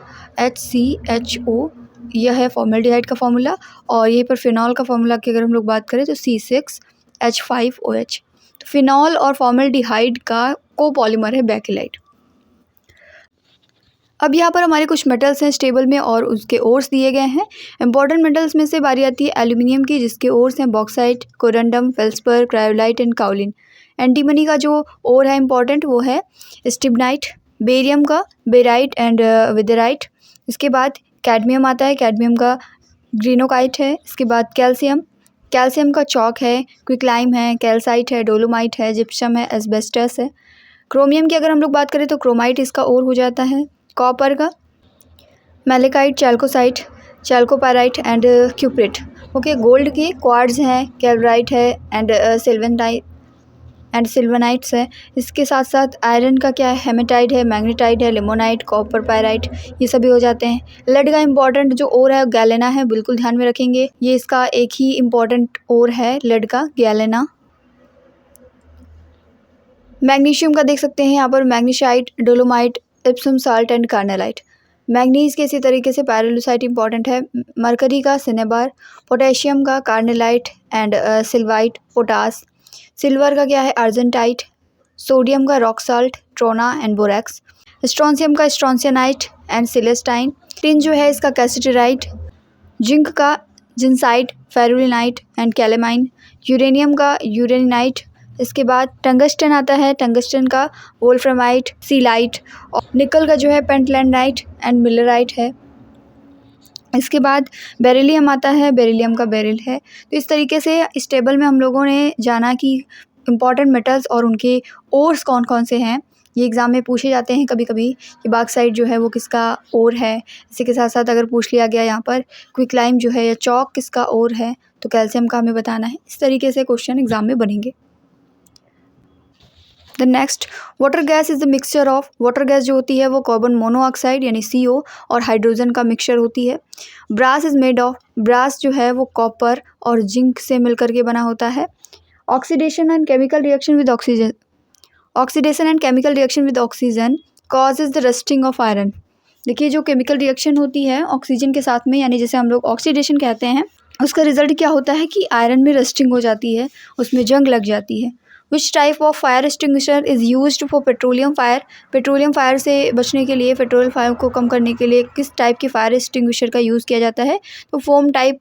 यह है फॉर्मल्डिहाइड का फॉर्मूला, और यहीं पर फिनॉल का फॉर्मूला की अगर हम लोग बात करें तो C6H5OH, तो फिनॉल और फॉर्मल्डिहाइड का कोपॉलीमर है बैकलाइट। अब यहाँ पर हमारे कुछ मेटल्स हैं स्टेबल में और उसके ओर्स दिए गए हैं। इंपॉर्टेंट मेटल्स में से बारी आती है एल्यूमिनियम की, जिसके ओर्स हैं bauxite, corundum, feldspar, cryolite and kaolin. Antimony का जो ओर है इंपॉर्टेंट वो है स्टिबनाइट। बेरियम का बेराइट एंड विदराइट। इसके बाद कैडमियम आता है, कैडमियम का ग्रीनोकाइट है। इसके बाद कैल्शियम का चॉक है, क्विकलाइम है, कैल्साइट है, डोलोमाइट है, जिप्सम है, एस्बेस्टस है। क्रोमियम की अगर हम लोग बात करें तो क्रोमाइट इसका ओर हो जाता है। कॉपर का मैलेकाइट, चैल्कोसाइट, चैल्कोपाइराइट एंड क्यूप्रिट। ओके, गोल्ड के क्वार्ट्ज हैं, कैल्वराइट है एंड सिल्वनाइट्स है। इसके साथ साथ आयरन का क्या है, हेमेटाइट है, मैग्नेटाइट है, लिमोनाइट, कॉपर पायराइट, ये सभी हो जाते हैं। लेड का इंपॉर्टेंट जो ओर है गैलेना है, बिल्कुल ध्यान में रखेंगे, ये इसका एक ही इंपॉर्टेंट ओर है लेड का, गैलेना। मैग्नीशियम का देख सकते हैं यहाँ पर magnesite, dolomite, Epsom salt and carnallite. Manganese के इसी तरीके से पैरेलुसाइट इंपॉर्टेंट है। मरकरी का सिनेबार, पोटेशियम का carnallite and sylvite, potash. Silver का क्या है, अर्जेंटाइट। सोडियम का rock salt, trona and borax. Strontium का स्ट्रॉन्सियनाइट एंड सिलेस्टाइन। टिन जो है इसका कैसिटराइट। जिंक का जिंसाइट, फेरुलिनाइट एंड कैलेमाइन। यूरेनियम का यूरेनिनाइट। इसके बाद टंगस्टन आता है, टंगस्टन का वोल्फ्रामाइट, सीलाइट। और निकल का जो है पेंटलैंडाइट एंड मिलराइट है। इसके बाद बेरिलियम आता है, बेरिलियम का बेरिल है। तो इस तरीके से इस टेबल में हम लोगों ने जाना कि इम्पॉर्टेंट मेटल्स और उनके ओर्स कौन कौन से हैं। ये एग्ज़ाम में पूछे जाते हैं कभी कभी कि बॉक्साइट जो है वो किसका ओर है। इसी के साथ साथ अगर पूछ लिया गया यहाँ पर क्विकलाइम जो है या चॉक किसका ओर है, तो कैल्शियम का हमें बताना है। इस तरीके से क्वेश्चन एग्ज़ाम में बनेंगे। The next, water gas is the mixture of, water gas जो होती है वो कार्बन मोनोऑक्साइड यानी CO और हाइड्रोजन का मिक्सचर होती है। Brass is made of, brass जो है वो कॉपर और जिंक से मिलकर के बना होता है। Oxidation and chemical reaction with oxygen, oxidation and chemical reaction with oxygen causes the rusting of iron. देखिए जो केमिकल रिएक्शन होती है ऑक्सीजन के साथ में, यानी जैसे हम लोग ऑक्सीडेशन कहते हैं, उसका रिजल्ट क्या होता है कि आयरन में रस्टिंग हो जाती है, उसमें जंग लग जाती है। विच type of fire extinguisher is used for petroleum fire, petroleum fire से बचने के लिए, पेट्रोल फायर को कम करने के लिए किस टाइप की फायर एक्सटिंग्विशर का यूज़ किया जाता है, तो फोम टाइप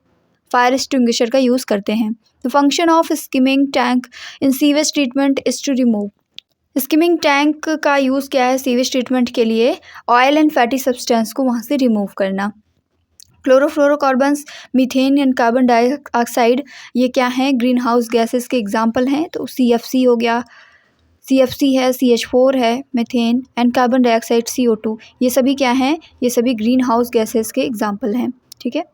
फायर एक्सटिंग्विशर का यूज़ करते हैं। The function of skimming tank in sewage treatment is to remove. Skimming tank का यूज़ क्या है सीवेज ट्रीटमेंट के लिए? ऑयल एंड फैटी सब्सटेंस को वहाँ से रिमूव करना। Chlorofluorocarbons, methane and carbon dioxide, ये क्या हैं? ग्रीन हाउस गैसेस के एग्जाम्पल हैं। तो CFC हो गया, CFC है, CH4 है, methane and carbon dioxide CO2, ये सभी क्या हैं? ये सभी ग्रीन हाउस गैसेस के एग्जाम्पल हैं। ठीक है।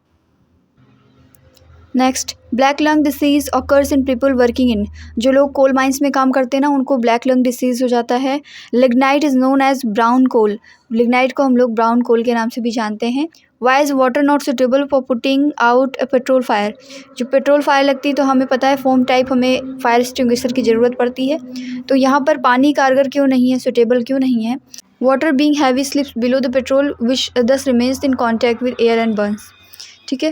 Next, black lung disease occurs in people working in, जो लोग कोल माइंस में काम करते हैं ना, उनको ब्लैक लंग डिसीज़ हो जाता है। Lignite is known as brown coal, lignite को हम लोग ब्राउन कोल के नाम से भी जानते हैं। Why is water not suitable for putting out a petrol fire, जो पेट्रोल फायर लगती है तो हमें पता है फोम टाइप हमें फायर एक्सटिंग्विशर की ज़रूरत पड़ती है, तो यहाँ पर पानी कारगर क्यों नहीं है, सुटेबल क्यों नहीं है? Water being heavy slips below the petrol which thus remains in contact with air and burns. ठीक है।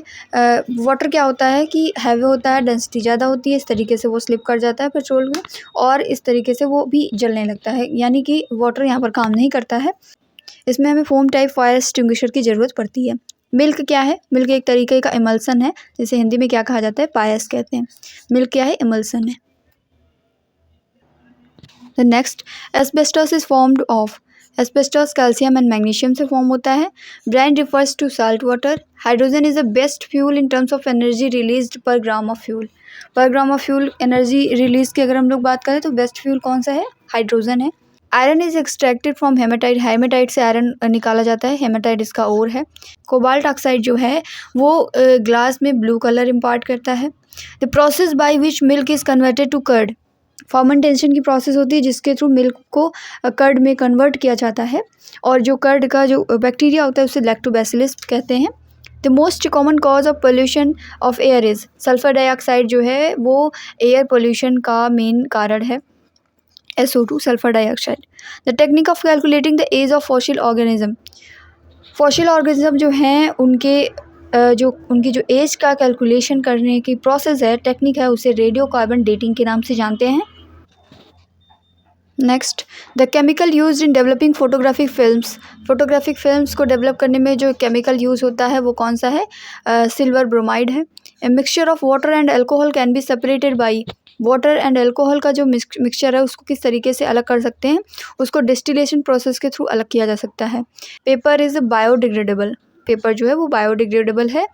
वाटर क्या होता है कि हैवी होता है, डेंसिटी ज़्यादा होती है, इस तरीके से वो स्लिप कर जाता है पेट्रोल में और इस तरीके से वो भी जलने लगता है, यानी कि वाटर यहाँ पर काम नहीं करता है, इसमें हमें फोम टाइप फायर एक्सटिंग्विशर की ज़रूरत पड़ती है। मिल्क क्या है? मिल्क एक तरीके का इमल्सन है, जिसे हिंदी में क्या कहा जाता है? पायस कहते हैं। मिल्क क्या है? इमल्सन है। The next, asbestos is formed of, asbestos calcium and magnesium से फॉर्म होता है। Brine refers to salt water. Hydrogen is the best fuel in terms of energy released per gram of fuel, per gram of fuel energy release की अगर हम लोग बात करें तो बेस्ट फ्यूल कौन सा है? हाइड्रोजन है। Iron is extracted from haematite, haematite से आयरन निकाला जाता है, हेमाटाइट इसका ओर है। कोबाल्ट ऑक्साइड जो है वो ग्लास में ब्लू कलर इम्पार्ट करता है। The process by which milk is converted to curd, fermentation की प्रोसेस होती है जिसके थ्रू मिल्क को कर्ड में कन्वर्ट किया जाता है, और जो कर्ड का जो बैक्टीरिया होता है उसे लैक्टोबैसिलस कहते हैं। The most common cause of pollution of air is, sulphur dioxide जो है वो एयर पोल्यूशन का मेन कारण है, SO2 sulphur dioxide. The technique of calculating the age of fossil organism, fossil organism जो हैं उनकी जो एज का कैलकुलेशन करने की प्रोसेस है, टेक्निक है, उसे रेडियो कार्बन डेटिंग के नाम से जानते हैं। Next, the chemical used in developing photographic films, photographic films को डेवलप करने में जो केमिकल यूज़ होता है वो कौन सा है? सिल्वर ब्रोमाइड है। A mixture of water and alcohol can be separated by, water and alcohol का जो मिक्सचर है उसको किस तरीके से अलग कर सकते हैं? उसको डिस्टिलेशन प्रोसेस के थ्रू अलग किया जा सकता है। पेपर इज़ बायोडिग्रेडेबल, पेपर जो है वो बायोडिग्रेडेबल है।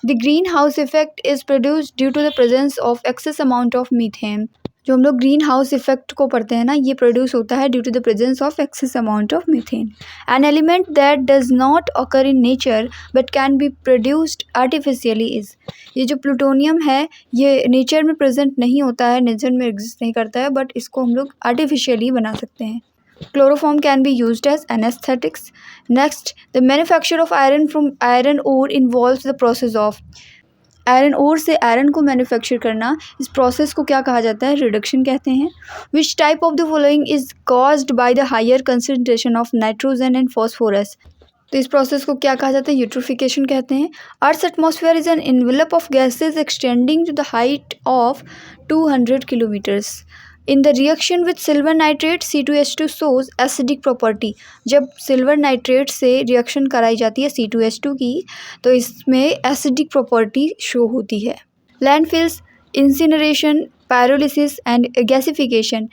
The greenhouse effect is produced due to the presence of excess amount of methane, जो हम लोग ग्रीन हाउस इफेक्ट को पढ़ते हैं ना, ये प्रोड्यूस होता है due to the presence of excess amount of methane. An element that does not occur in nature but can be produced artificially is, ये जो प्लूटोनियम है ये नेचर में प्रेजेंट नहीं होता है, नेचर में एग्जिस्ट नहीं करता है, बट इसको हम लोग आर्टिफिशियली बना सकते हैं। Chloroform can be used as anaesthetics. Next, the manufacture of iron from iron ore involves the process of, iron ore से आयरन को मैन्युफैक्चर करना, इस प्रोसेस को क्या कहा जाता है? रिडक्शन कहते हैं। Which type of the following is caused by the higher concentration of nitrogen and phosphorus, तो इस प्रोसेस को क्या कहा जाता है? यूट्रोफिकेशन कहते हैं। Earth's atmosphere is an envelope of gases extending to the height of 200 kilometres. In the reaction with silver nitrate C2H2 shows acidic property, जब सिल्वर नाइट्रेट से रिएक्शन कराई जाती है C2H2 की तो इसमें एसिडिक प्रॉपर्टी शो होती है। Landfills, incineration, pyrolysis and gasification,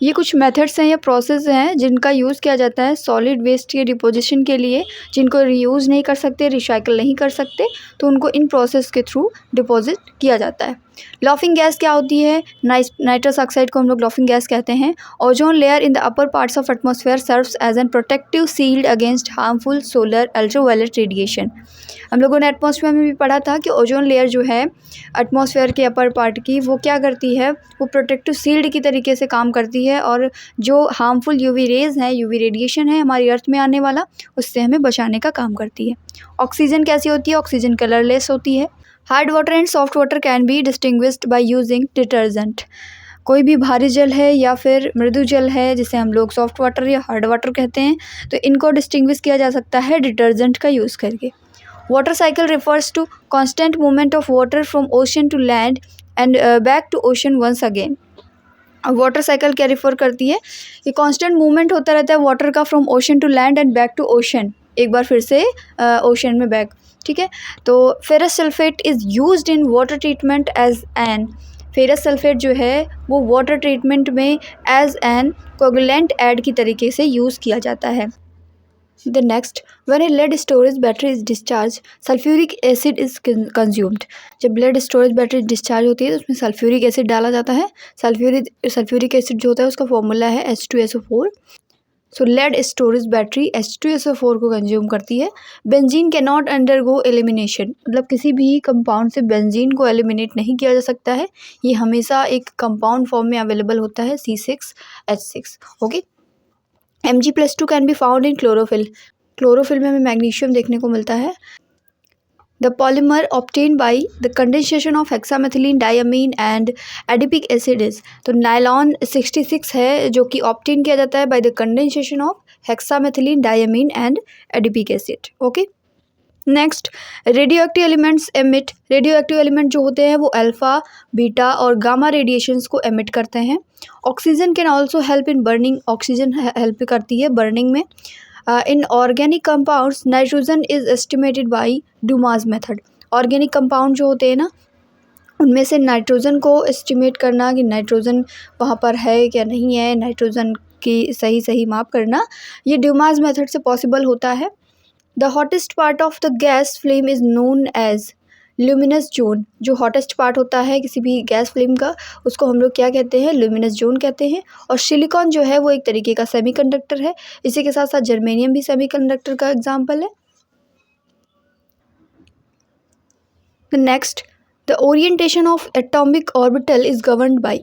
ये कुछ मेथड्स हैं या प्रोसेस हैं जिनका यूज़ किया जाता है सॉलिड वेस्ट के डिपोजिशन के लिए, जिनको रीयूज़ नहीं कर सकते, रिसाइकल नहीं कर सकते, तो उनको इन प्रोसेस के थ्रू डिपॉजिट किया जाता है। लॉफिंग गैस क्या होती है? नाइट्रस ऑक्साइड को हम लोग लॉफिंग गैस कहते हैं। Ozone layer in the upper parts of atmosphere serves as an protective shield against harmful solar ultraviolet radiation. हम लोगों ने एटमॉस्फेयर में भी पढ़ा था कि ओजोन लेयर जो है एटमॉस्फेयर के अपर पार्ट की, वो क्या करती है? वो प्रोटेक्टिव शील्ड की तरीके से काम करती है, और जो हार्मफुल यूवी रेज़ हैं, यूवी रेडिएशन है हमारी अर्थ में आने वाला, उससे हमें बचाने का काम करती है। ऑक्सीजन कैसी होती है? ऑक्सीजन कलरलेस होती है। Hard water and soft water can be distinguished by using detergent, कोई भी भारी जल है या फिर मृदु जल है जिसे हम लोग सॉफ्ट वाटर या हार्ड वाटर कहते हैं, तो इनको डिस्टिंग्विश किया जा सकता है डिटर्जेंट का यूज़ करके। Water cycle refers to constant movement of water from ocean to land and back to ocean once again. Water cycle क्या रिफ़र करती है? ये कांस्टेंट मूवमेंट होता रहता है वाटर का from ocean to land and back to ocean, एक बार फिर से ओशन में बैक। ठीक है। तो ferrous sulphate is used in water treatment as an, ferrous sulphate जो है वो वाटर ट्रीटमेंट में एज एन कोगुलेंट ऐड की तरीके से यूज़ किया जाता है। The next, when a lead storage battery is discharge sulphuric acid is consumed, जब लेड स्टोरेज बैटरी डिस्चार्ज होती है तो उसमें सल्फ्यूरिक एसिड डाला जाता है। सल्फ्यूरिक एसिड जो होता है उसका फॉर्मूला है H2SO4। सो लेड स्टोरेज बैटरी H2SO4 को कंज्यूम करती है। Benzene can not undergo elimination, मतलब किसी भी कंपाउंड से बेंजीन को एलिमिनेट नहीं किया जा सकता है, ये हमेशा एक कंपाउंड फॉर्म में अवेलेबल होता है C6H6। Okay. Mg+2 can be found in chlorophyll, chlorophyll में हमें मैग्नीशियम देखने को मिलता है। The polymer obtain by the condensation of hexamethylene diamine and adipic acid is, तो नायलॉन 66 है जो कि ऑब्टेन किया जाता है by the condensation of hexamethylene diamine and adipic acid. Okay. Next, radio active elements emit, radio active element जो होते हैं वो अल्फ़ा, बीटा और गामा रेडिएशंस को एमिट करते हैं। Oxygen can also help in burning, oxygen help करती है बर्निंग में। In organic compounds nitrogen is estimated by Dumas method, organic compound जो होते हैं ना उनमें से नाइट्रोजन को एस्टिमेट करना कि नाइट्रोजन वहाँ पर है क्या नहीं है, नाइट्रोजन की सही माप करना, ये डुमास मेथड से पॉसिबल होता है। The hottest part of the gas flame is known as luminous zone, जो हॉटेस्ट पार्ट होता है किसी भी गैस फ्लेम का उसको हम लोग क्या कहते हैं, ल्यूमिनस जोन कहते हैं। और सिलिकॉन जो है वो एक तरीके का सेमीकंडक्टर है, इसी के साथ साथ जर्मेनियम भी सेमीकंडक्टर का एग्जांपल है। Next, the orientation of atomic orbital is governed by,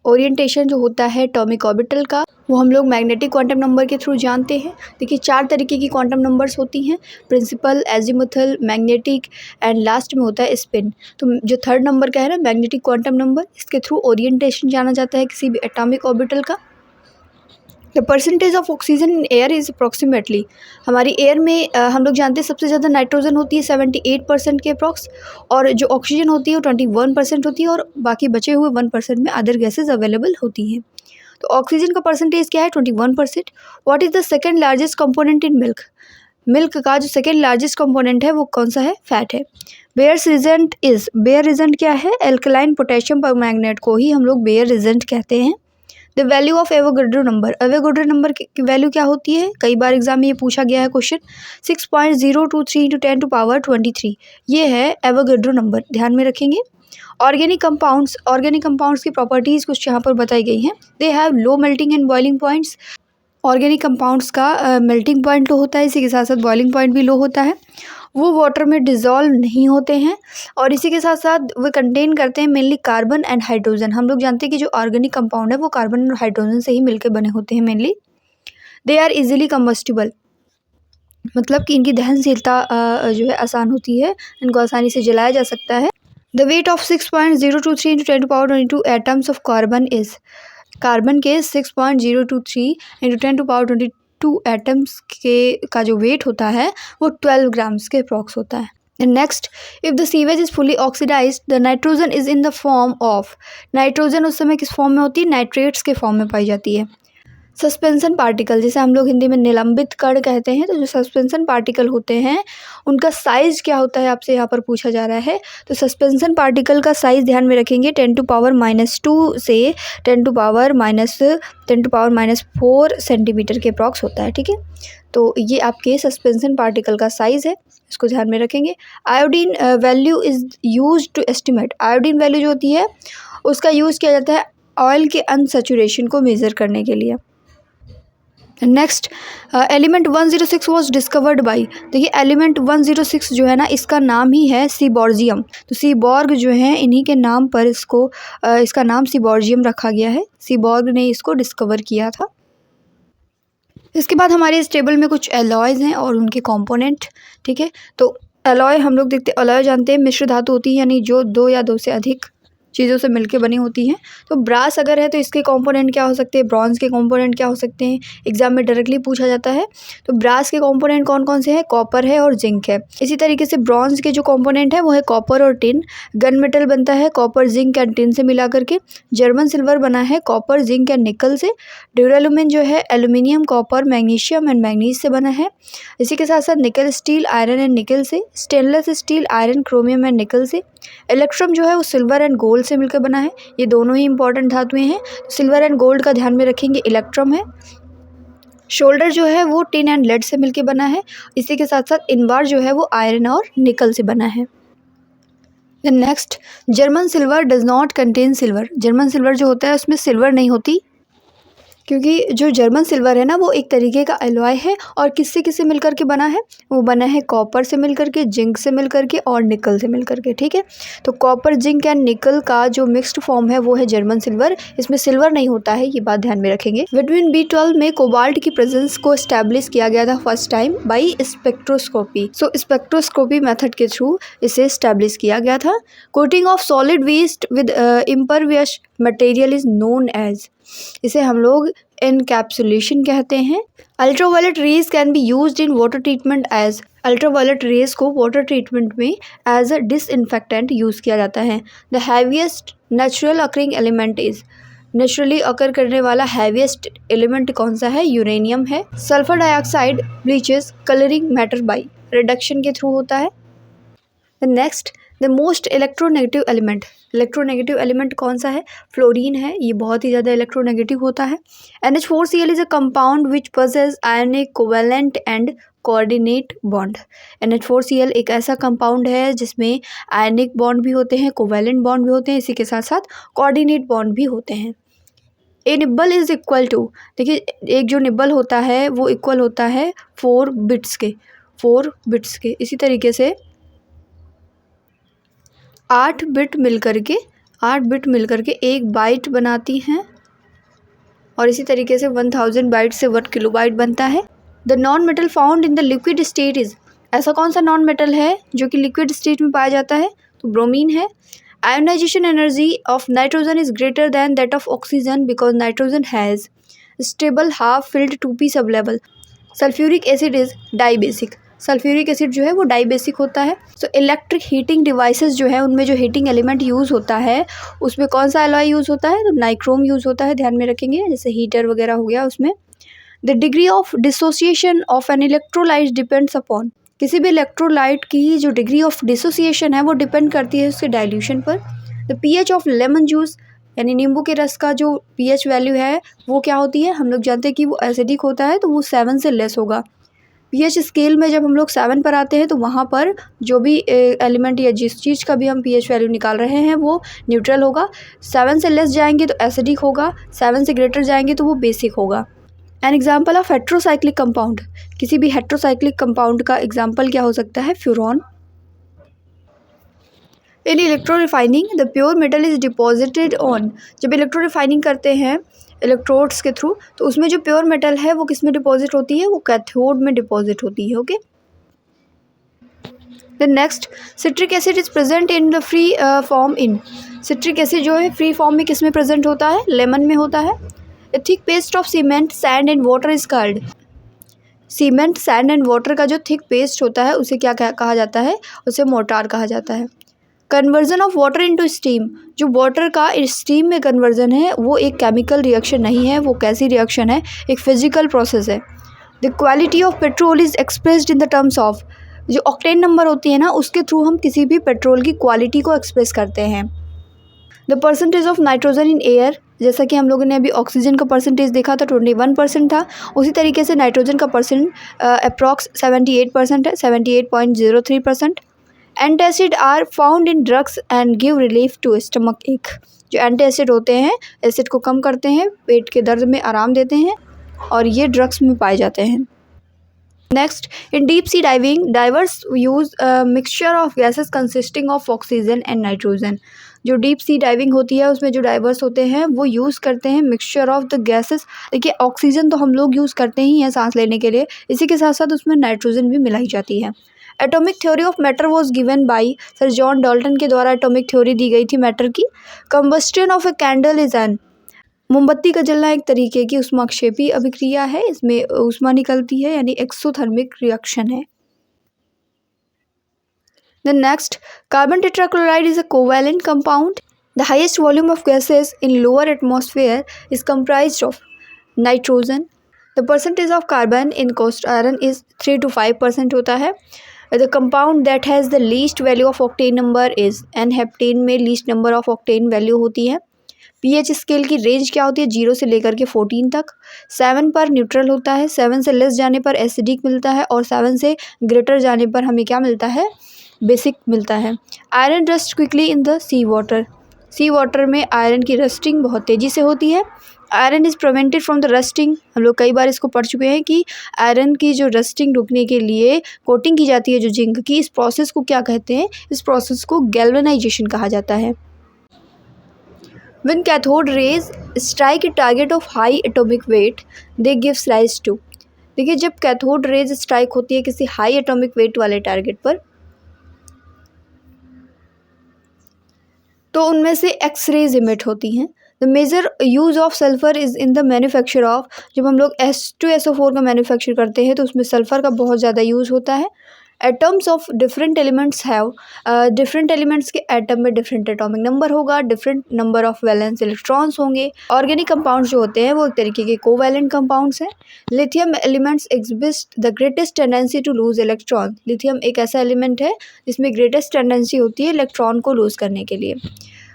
orientation जो होता है एटॉमिक ऑर्बिटल का वो हम लोग मैग्नेटिक क्वांटम नंबर के थ्रू जानते हैं। देखिए 4 तरीके की क्वांटम नंबर्स होती हैं, principal, azimuthal, magnetic and last में होता है स्पिन। तो जो 3rd नंबर का है ना मैग्नेटिक क्वांटम नंबर, इसके थ्रू ओरिएंटेशन जाना जाता है किसी भी एटॉमिक ऑर्बिटल का। The percentage of oxygen in air is approximately, हमारी एयर में हम लोग जानते हैं सबसे ज़्यादा नाइट्रोजन होती है 78% के अप्रॉक्स, और जो ऑक्सीजन होती है वो 21% होती है, और बाकी बचे हुए 1% में अदर गैसेज अवेलेबल होती हैं। तो ऑक्सीजन का परसेंटेज क्या है 21%। What is the second largest component in milk, milk का जो सेकेंड लार्जेस्ट कंपोनेंट है वो कौन सा है, फैट है। Baeyer's reagent is, Baeyer reagent क्या है, एल्कलाइन पोटेशियम परमैंगनेट को ही हम लोग बेयर रिजेंट कहते हैं। The value of Avogadro number, Avogadro number की वैल्यू क्या होती है, कई बार एग्जाम में ये पूछा गया है क्वेश्चन, 6.023 × 10⁻23, ये है एवोगाड्रो नंबर, ध्यान में रखेंगे। ऑर्गेनिक कंपाउंड्स की प्रॉपर्टीज़ कुछ यहाँ पर बताई गई हैं। They have low melting and boiling points, organic compounds का मेल्टिंग पॉइंट लो होता है, इसी के साथ साथ बॉइलिंग पॉइंट भी लो होता है। वो वाटर में डिज़ोल्व नहीं होते हैं, और इसी के साथ साथ वो कंटेन करते हैं मेनली कार्बन एंड हाइड्रोजन। हम लोग जानते हैं कि जो ऑर्गेनिक कंपाउंड है वो कार्बन और हाइड्रोजन से ही मिलकर बने होते हैं mainly. They are easily combustible, मतलब कि इनकी दहनशीलता जो है आसान होती है, इनको आसानी से जलाया जा सकता है। The weight of 6.023 × 10⁻22 atoms of carbon is, carbon के 6.023 × 10⁻22 एटम्स के का जो वेट होता है वो 12 ग्राम्स के अप्रॉक्स होता है। Next, if the sewage is fully oxidised the nitrogen is in the form of, nitrogen उस समय किस फॉर्म में होती है, नाइट्रेट्स के फॉर्म में पाई जाती है। सस्पेंशन पार्टिकल, जिसे हम लोग हिंदी में निलंबित कण कहते हैं, तो जो सस्पेंशन पार्टिकल होते हैं उनका साइज़ क्या होता है आपसे यहाँ पर पूछा जा रहा है। तो सस्पेंशन पार्टिकल का साइज़ ध्यान में रखेंगे 10⁻⁻2 से 10⁻⁻4 सेंटीमीटर के अप्रॉक्स होता है, ठीक है। तो ये आपके सस्पेंशन पार्टिकल का साइज़ है, इसको ध्यान में रखेंगे। Iodine value is use to estimate, iodine value जो होती है उसका यूज़ किया जाता है ऑयल के अनसैचुरेशन को मेज़र करने के लिए। Next, element 106 was discovered by, देखिए एलिमेंट 106 जो है ना इसका नाम ही है सीबॉर्जियम, तो सीबॉर्ग जो है इन्हीं के नाम पर इसको इसका नाम सीबॉर्जियम रखा गया है, सीबॉर्ग ने इसको डिस्कवर किया था। इसके बाद हमारे इस टेबल में कुछ एलॉयज़ हैं और उनके कंपोनेंट, ठीक है। तो एलॉय हम लोग देखते, एलॉय जानते हैं मिश्र धातु होती है, यानी जो 2 या 2 से अधिक चीज़ों से मिलके बनी होती हैं। तो ब्रास अगर है तो इसके कंपोनेंट क्या हो सकते हैं, ब्रॉन्ज़ के कंपोनेंट क्या हो सकते हैं, एग्जाम में डायरेक्टली पूछा जाता है। तो ब्रास के कंपोनेंट कौन कौन से हैं, कॉपर है और जिंक है। इसी तरीके से ब्रॉन्ज़ के जो कंपोनेंट है वो है कॉपर और टिन। गन मेटल बनता है कॉपर, जिंक एंड टिन से मिला करके। जर्मन सिल्वर बना है कॉपर, जिंक एंड निकल से। ड्यूरालुमिन जो है aluminium, copper, magnesium and manganese से बना है। इसी के साथ साथ निकल स्टील, आयरन एंड निकल से। Stainless steel, iron, chromium and निकल से। इलेक्ट्रम जो है वो सिल्वर एंड गोल्ड से मिलकर बना है। ये दोनों ही इंपॉर्टेंट धातुएं हैं। सिल्वर एंड गोल्ड का ध्यान में रखेंगे, इलेक्ट्रम है। शोल्डर जो है वो टिन एंड लेड से मिलकर बना है। इसी के साथ साथ इनबार जो है वो आयरन और निकल से बना है। Next, German silver does not contain silver. German silver जो होता है उसमें सिल्वर नहीं होती, क्योंकि जो जर्मन सिल्वर है ना वो एक तरीके का एलॉय है और किससे किससे मिलकर के बना है, वो बना है कॉपर से मिलकर के, जिंक से मिलकर के और निकल से मिलकर के। ठीक है, तो कॉपर, जिंक एंड निकल का जो मिक्स्ड फॉर्म है वो है जर्मन सिल्वर। इसमें सिल्वर नहीं होता है, ये बात ध्यान में रखेंगे। विटामिन B12 में कोबाल्ट की प्रेजेंस को एस्टैब्लिश किया गया था first time by spectroscopy. So spectroscopy method के थ्रू इसे एस्टैब्लिश किया गया था। Coating of solid waste with impervious material is known as, इसे हम लोग एनकैप्सुलेशन कहते हैं। Ultraviolet rays can be used in water treatment as, ultraviolet rays को वाटर ट्रीटमेंट में एज अ डिसइंफेक्टेंट यूज़ किया जाता है। The heaviest natural occurring element is, naturally occur करने वाला हैवीएस्ट एलिमेंट कौन सा है, यूरेनियम है। Sulphur dioxide bleaches colouring matter by, reduction के थ्रू होता है। Next, the most electronegative element, electronegative element कौन सा है, फ्लोरीन है। ये बहुत ही ज़्यादा इलेक्ट्रोनेगेटिव होता है। NH4Cl is a compound which possess ionic covalent and coordinate bond. NH4Cl एक ऐसा कंपाउंड है जिसमें आयनिक बॉन्ड भी होते हैं, कोवेलेंट बॉन्ड भी होते हैं, इसी के साथ साथ कोऑर्डिनेट बॉन्ड भी होते हैं। ए निब्बल इज इक्वल टू, देखिए एक जो निब्बल होता है वो इक्वल होता है 4 बिट्स के, 4 बिट्स के। इसी तरीके से 8 बिट मिलकर के एक बाइट बनाती हैं और इसी तरीके से 1000 बाइट से 1 किलोबाइट बनता है। The non metal found in the liquid state is, ऐसा कौन सा नॉन मेटल है जो कि लिक्विड स्टेट में पाया जाता है, तो ब्रोमीन है। Ionisation energy of nitrogen is greater than that of oxygen because nitrogen has stable half filled 2p sub level. Sulphuric acid is dibasic, sulphuric acid जो है वो डाइबेसिक होता है। सो इलेक्ट्रिक हीटिंग डिवाइसेस जो है उनमें जो हीटिंग एलिमेंट यूज़ होता है उसमें कौन सा एलॉय यूज़ होता है, तो नाइक्रोम यूज़ होता है, ध्यान में रखेंगे। जैसे हीटर वगैरह हो गया उसमें। The degree of dissociation of an electrolyte depends upon, किसी भी इलेक्ट्रोलाइट की जो डिग्री ऑफ डिसोसिएशन है वो डिपेंड करती है उसके डाइल्यूशन पर। The pH of lemon juice, यानी नींबू के रस का जो pH वैल्यू है वो क्या होती है, हम लोग जानते हैं कि वो एसिडिक होता है, तो वो 7 से लेस होगा। pH स्केल में जब हम लोग 7 पर आते हैं तो वहाँ पर जो भी एलिमेंट या जिस चीज़ का भी हम pH वैल्यू निकाल रहे हैं वो न्यूट्रल होगा। 7 से लेस जाएंगे तो एसिडिक होगा, 7 से ग्रेटर जाएंगे तो वो बेसिक होगा। N example of heterocyclic compound, किसी भी हेट्रोसाइक्लिक कंपाउंड का एग्जाम्पल क्या हो सकता है, furan. In electro refining the pure metal is deposited on, जब इलेक्ट्रो रिफाइनिंग करते हैं इलेक्ट्रोड्स के थ्रू तो उसमें जो प्योर मेटल है वो किस में डिपॉजिट होती है, वो कैथोड में डिपॉजिट होती है। Okay, the next, citric acid is present in the free form in, citric acid जो है फ्री फॉर्म में किस में प्रेजेंट होता है, लेमन में होता है। ए thick paste of cement sand and water is called, cement sand and water का जो थिक पेस्ट होता है उसे क्या कहा जाता है, उसे मोर्टार कहा जाता है। Conversion of water into steam, जो वाटर का स्टीम में कन्वर्जन है वो एक केमिकल रिएक्शन नहीं है, वो कैसी रिएक्शन है, एक फिजिकल प्रोसेस है। The quality of petrol is expressed in the terms of, जो ऑक्टेन नंबर होती है ना उसके थ्रू हम किसी भी पेट्रोल की क्वालिटी को एक्सप्रेस करते हैं। The percentage of nitrogen in air, जैसा कि हम लोगों ने अभी ऑक्सीजन का परसेंटेज देखा था 21% था, उसी तरीके से नाइट्रोजन का परसेंट अप्रॉक्स 78% है, 78.03%। Antacid are found in drugs and give relief to stomach ache, जो एंटासिड होते हैं एसिड को कम करते हैं, पेट के दर्द में आराम देते हैं और ये ड्रग्स में पाए जाते हैं। Next, in deep sea diving diverse use mixture of gases consisting of oxygen and nitrogen, जो डीप सी डाइविंग होती है उसमें जो डाइवर्स होते हैं वो यूज़ करते हैं मिक्सचर ऑफ द गैसेस। देखिए ऑक्सीजन तो हम लोग यूज़ करते ही हैं सांस लेने के लिए, इसी के साथ साथ उसमें नाइट्रोजन भी मिलाई जाती है। Atomic theory of matter was given by sir John Dalton के द्वारा एटॉमिक थ्योरी दी गई थी मैटर की। Combustion of a candle is an, मोमबत्ती का जलना एक तरीके की उष्माक्षेपी अभिक्रिया है, इसमें ऊष्मा निकलती है यानी एक्सोथर्मिक रिएक्शन है। The next, carbon tetrachloride is a covalent compound. The highest volume of gases in lower atmosphere is comprised of nitrogen. The percentage of carbon in cast iron is 3 to 5% होता है। The compound that has the least value of octane number is N-heptane में least number of octane value होती है। pH scale की range क्या होती है? 0 से लेकर के 14 तक। 7 पर न्यूट्रल होता है, 7 से लेस जाने पर एसिडिक मिलता है और 7 से ग्रेटर जाने पर हमें क्या मिलता है? बेसिक मिलता है। Iron rust quickly in the sea water, sea water में आयरन की रस्टिंग बहुत तेज़ी से होती है। Iron is prevented from the rusting, हम लोग कई बार इसको पढ़ चुके हैं कि आयरन की जो रस्टिंग रुकने के लिए कोटिंग की जाती है जो जिंक की, इस प्रोसेस को क्या कहते हैं? इस प्रोसेस को गैल्वेनाइजेशन कहा जाता है। When cathode rays strike a target of high atomic weight, they give rise to, देखिए जब कैथोड रेज स्ट्राइक होती है किसी हाई एटॉमिक वेट वाले टारगेट पर, तो उनमें से एक्स रेज इमिट होती हैं। The major use of sulphur is in the manufacture of, जब हम लोग H2SO4 का मैन्युफैक्चर करते हैं तो उसमें सल्फ़र का बहुत ज़्यादा यूज़ होता है। Atoms of different elements have, different elements के एटम में डिफरेंट एटॉमिक नंबर होगा, different number of valence electrons होंगे। ऑर्गेनिक कंपाउंड्स जो होते हैं वो एक तरीके के कोवैलेंट कंपाउंड्स हैं। Lithium elements exhibit the greatest tendency to lose electron, lithium एक ऐसा एलिमेंट है जिसमें ग्रेटेस्ट टेंडेंसी होती है इलेक्ट्रॉन को लूज करने के लिए।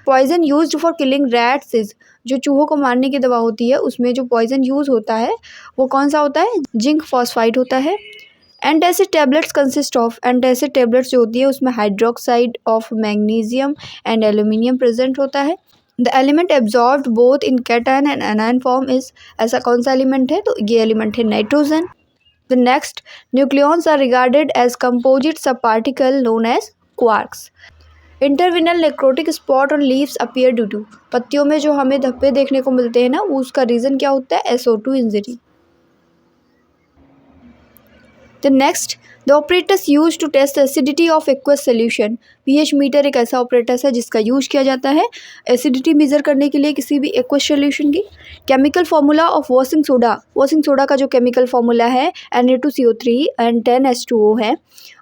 Poison used for killing rats is, जो चूहों को मारने की दवा होती है उसमें जो पॉइजन यूज़ होता है वो कौन सा होता है? जिंक फॉस्फाइड होता है। Antacid tablets consist of, antacid tablets जो होती है उसमें hydroxide of magnesium and aluminium present होता है। The element absorbed both in cation and anion form is, ऐसा कौन सा एलिमेंट है? तो ये एलिमेंट है nitrogen. The next, nucleons are regarded as composite sub particle known as quarks. Interveinal necrotic spot on leaves appear due to, पत्तियों में जो हमें धब्बे देखने को मिलते हैं ना, उसका रीज़न क्या होता है? SO2 injury. The next, the apparatus used to test the acidity of aqueous solution, pH meter एक ऐसा ऑपरेटस है जिसका यूज किया जाता है एसिडिटी मेज़र करने के लिए किसी भी एक्वस सॉल्यूशन की। Chemical formula of washing soda, washing soda का जो केमिकल फार्मूला है Na2CO3 एंड 10H2O है।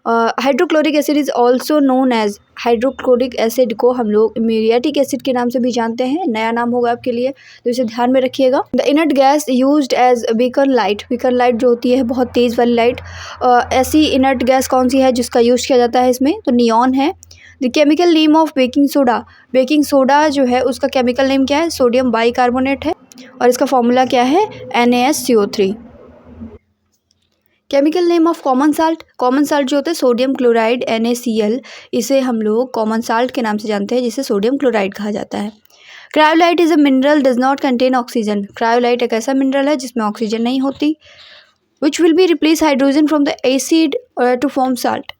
Hydrochloric acid is also known as, hydrochloric acid को हम लोग म्यूरियाटिक एसिड के नाम से भी जानते हैं, नया नाम होगा आपके लिए तो इसे ध्यान में रखिएगा। The inert gas used as beacon light, beacon light जो होती है बहुत तेज़ वाली लाइट, ऐसी इनर्ट गैस कौन सी है जिसका यूज किया जाता है इसमें? तो नियॉन है। The chemical name of baking soda, baking soda जो है उसका केमिकल नेम क्या है? सोडियम बाइकार्बोनेट है और इसका फॉर्मूला क्या है? NaSCO3। Chemical name of common salt, common salt जो होता है सोडियम क्लोराइड NaCl, इसे हम लोग कॉमन साल्ट के नाम से जानते हैं जिसे सोडियम क्लोराइड कहा जाता है। Cryolite is a mineral does not contain oxygen, cryolite एक ऐसा मिनरल है जिसमें ऑक्सीजन नहीं होती। Which will be replace hydrogen from the acid to form salt,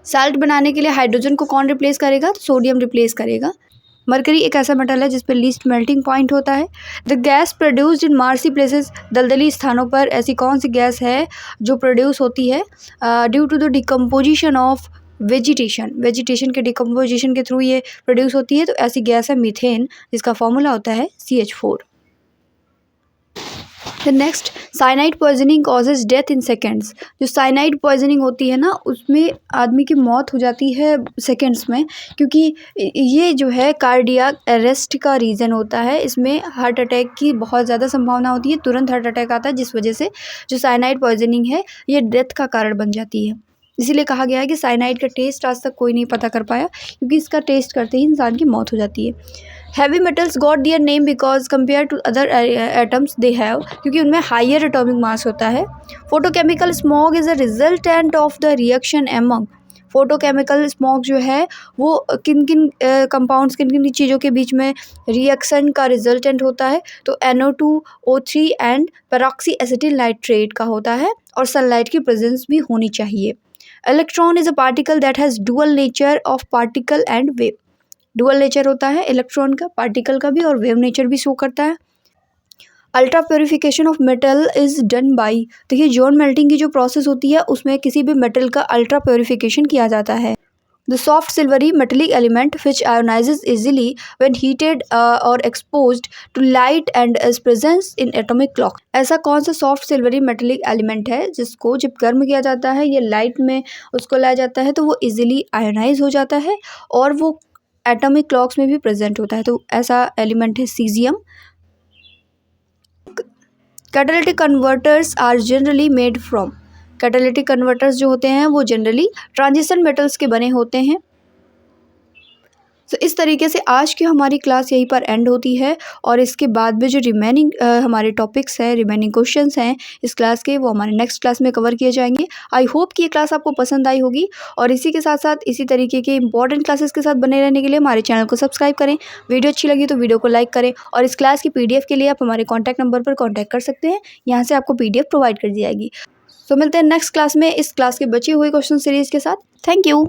salt बनाने के लिए हाइड्रोजन को कौन रिप्लेस करेगा? तो सोडियम रिप्लेस करेगा। मरकरी एक ऐसा मेटल है जिस पर लीस्ट मेल्टिंग पॉइंट होता है। The gas produced in marshy places, दलदली स्थानों पर ऐसी कौन सी गैस है जो प्रोड्यूस होती है due to the decomposition of vegetation, vegetation के डिकम्पोजिशन के थ्रू ये प्रोड्यूस होती है, तो ऐसी गैस है मीथेन जिसका फॉर्मूला होता है CH4। The next, cyanide poisoning causes death in seconds, जो साइनाइड पॉइजनिंग होती है ना उसमें आदमी की मौत हो जाती है सेकेंड्स में, क्योंकि ये जो है कार्डियक अरेस्ट का रीज़न होता है। इसमें हार्ट अटैक की बहुत ज़्यादा संभावना होती है, तुरंत हार्ट अटैक आता है, जिस वजह से जो साइनाइड पॉइजनिंग है ये डेथ का कारण बन जाती है। इसीलिए कहा गया है कि साइनाइड का टेस्ट आज तक कोई नहीं पता कर पाया, क्योंकि इसका टेस्ट करते ही इंसान की मौत हो जाती है। Heavy metals got their name because compare to other atoms they have, क्योंकि उनमें हाइयर एटॉमिक मास होता है। Photochemical smog is a resultant of the reaction among, photochemical smog जो है वो किन किन कंपाउंड्स, किन किन चीज़ों के बीच में रिएक्शन का रिजल्टेंट होता है? तो NO2O3 and peroxy acetyl nitrate का होता है, और सनलाइट की प्रेजेंस भी होनी चाहिए। Electron is a particle that has dual nature of particle and wave, dual nature होता है इलेक्ट्रॉन का, पार्टिकल का भी, और वेव नेचर भी शो करता है। Ultra purification of metal is done by, देखिए जॉन मेल्टिंग की जो प्रोसेस होती है उसमें किसी भी मेटल का अल्ट्रा प्योरिफिकेशन किया जाता है। The soft silvery metallic element which ionizes easily when heated or exposed to light and is present in atomic clock। ऐसा कौन सा सॉफ्ट सिल्वरी मेटेलिक एलिमेंट है जिसको जब गर्म किया जाता है या लाइट में उसको लाया जाता है तो वो इजीली आयोनाइज हो जाता है और वो एटॉमिक क्लॉक्स में भी प्रेजेंट होता है, तो ऐसा एलिमेंट है caesium. Catalytic converters are generally made from, catalytic converters जो होते हैं वो जनरली ट्रांजिशन मेटल्स के बने होते हैं। तो इस तरीके से आज की हमारी क्लास यहीं पर एंड होती है और इसके बाद में जो रिमेनिंग हमारे टॉपिक्स हैं, रिमेनिंग क्वेश्चंस हैं इस क्लास के, वो हमारे नेक्स्ट क्लास में कवर किए जाएंगे। आई होप कि ये क्लास आपको पसंद आई होगी और इसी के साथ साथ इसी तरीके के इंपॉर्टेंट क्लासेस के साथ बने रहने के लिए हमारे चैनल को सब्सक्राइब करें। वीडियो अच्छी लगी तो वीडियो को लाइक करें और इस क्लास की PDF के लिए आप हमारे कॉन्टैक्ट नंबर पर कॉन्टैक्ट कर सकते हैं, यहाँ से आपको PDF प्रोवाइड कर दी जाएगी। तो मिलते हैं नेक्स्ट क्लास में इस क्लास के बचे हुए क्वेश्चन सीरीज़ के साथ। Thank you.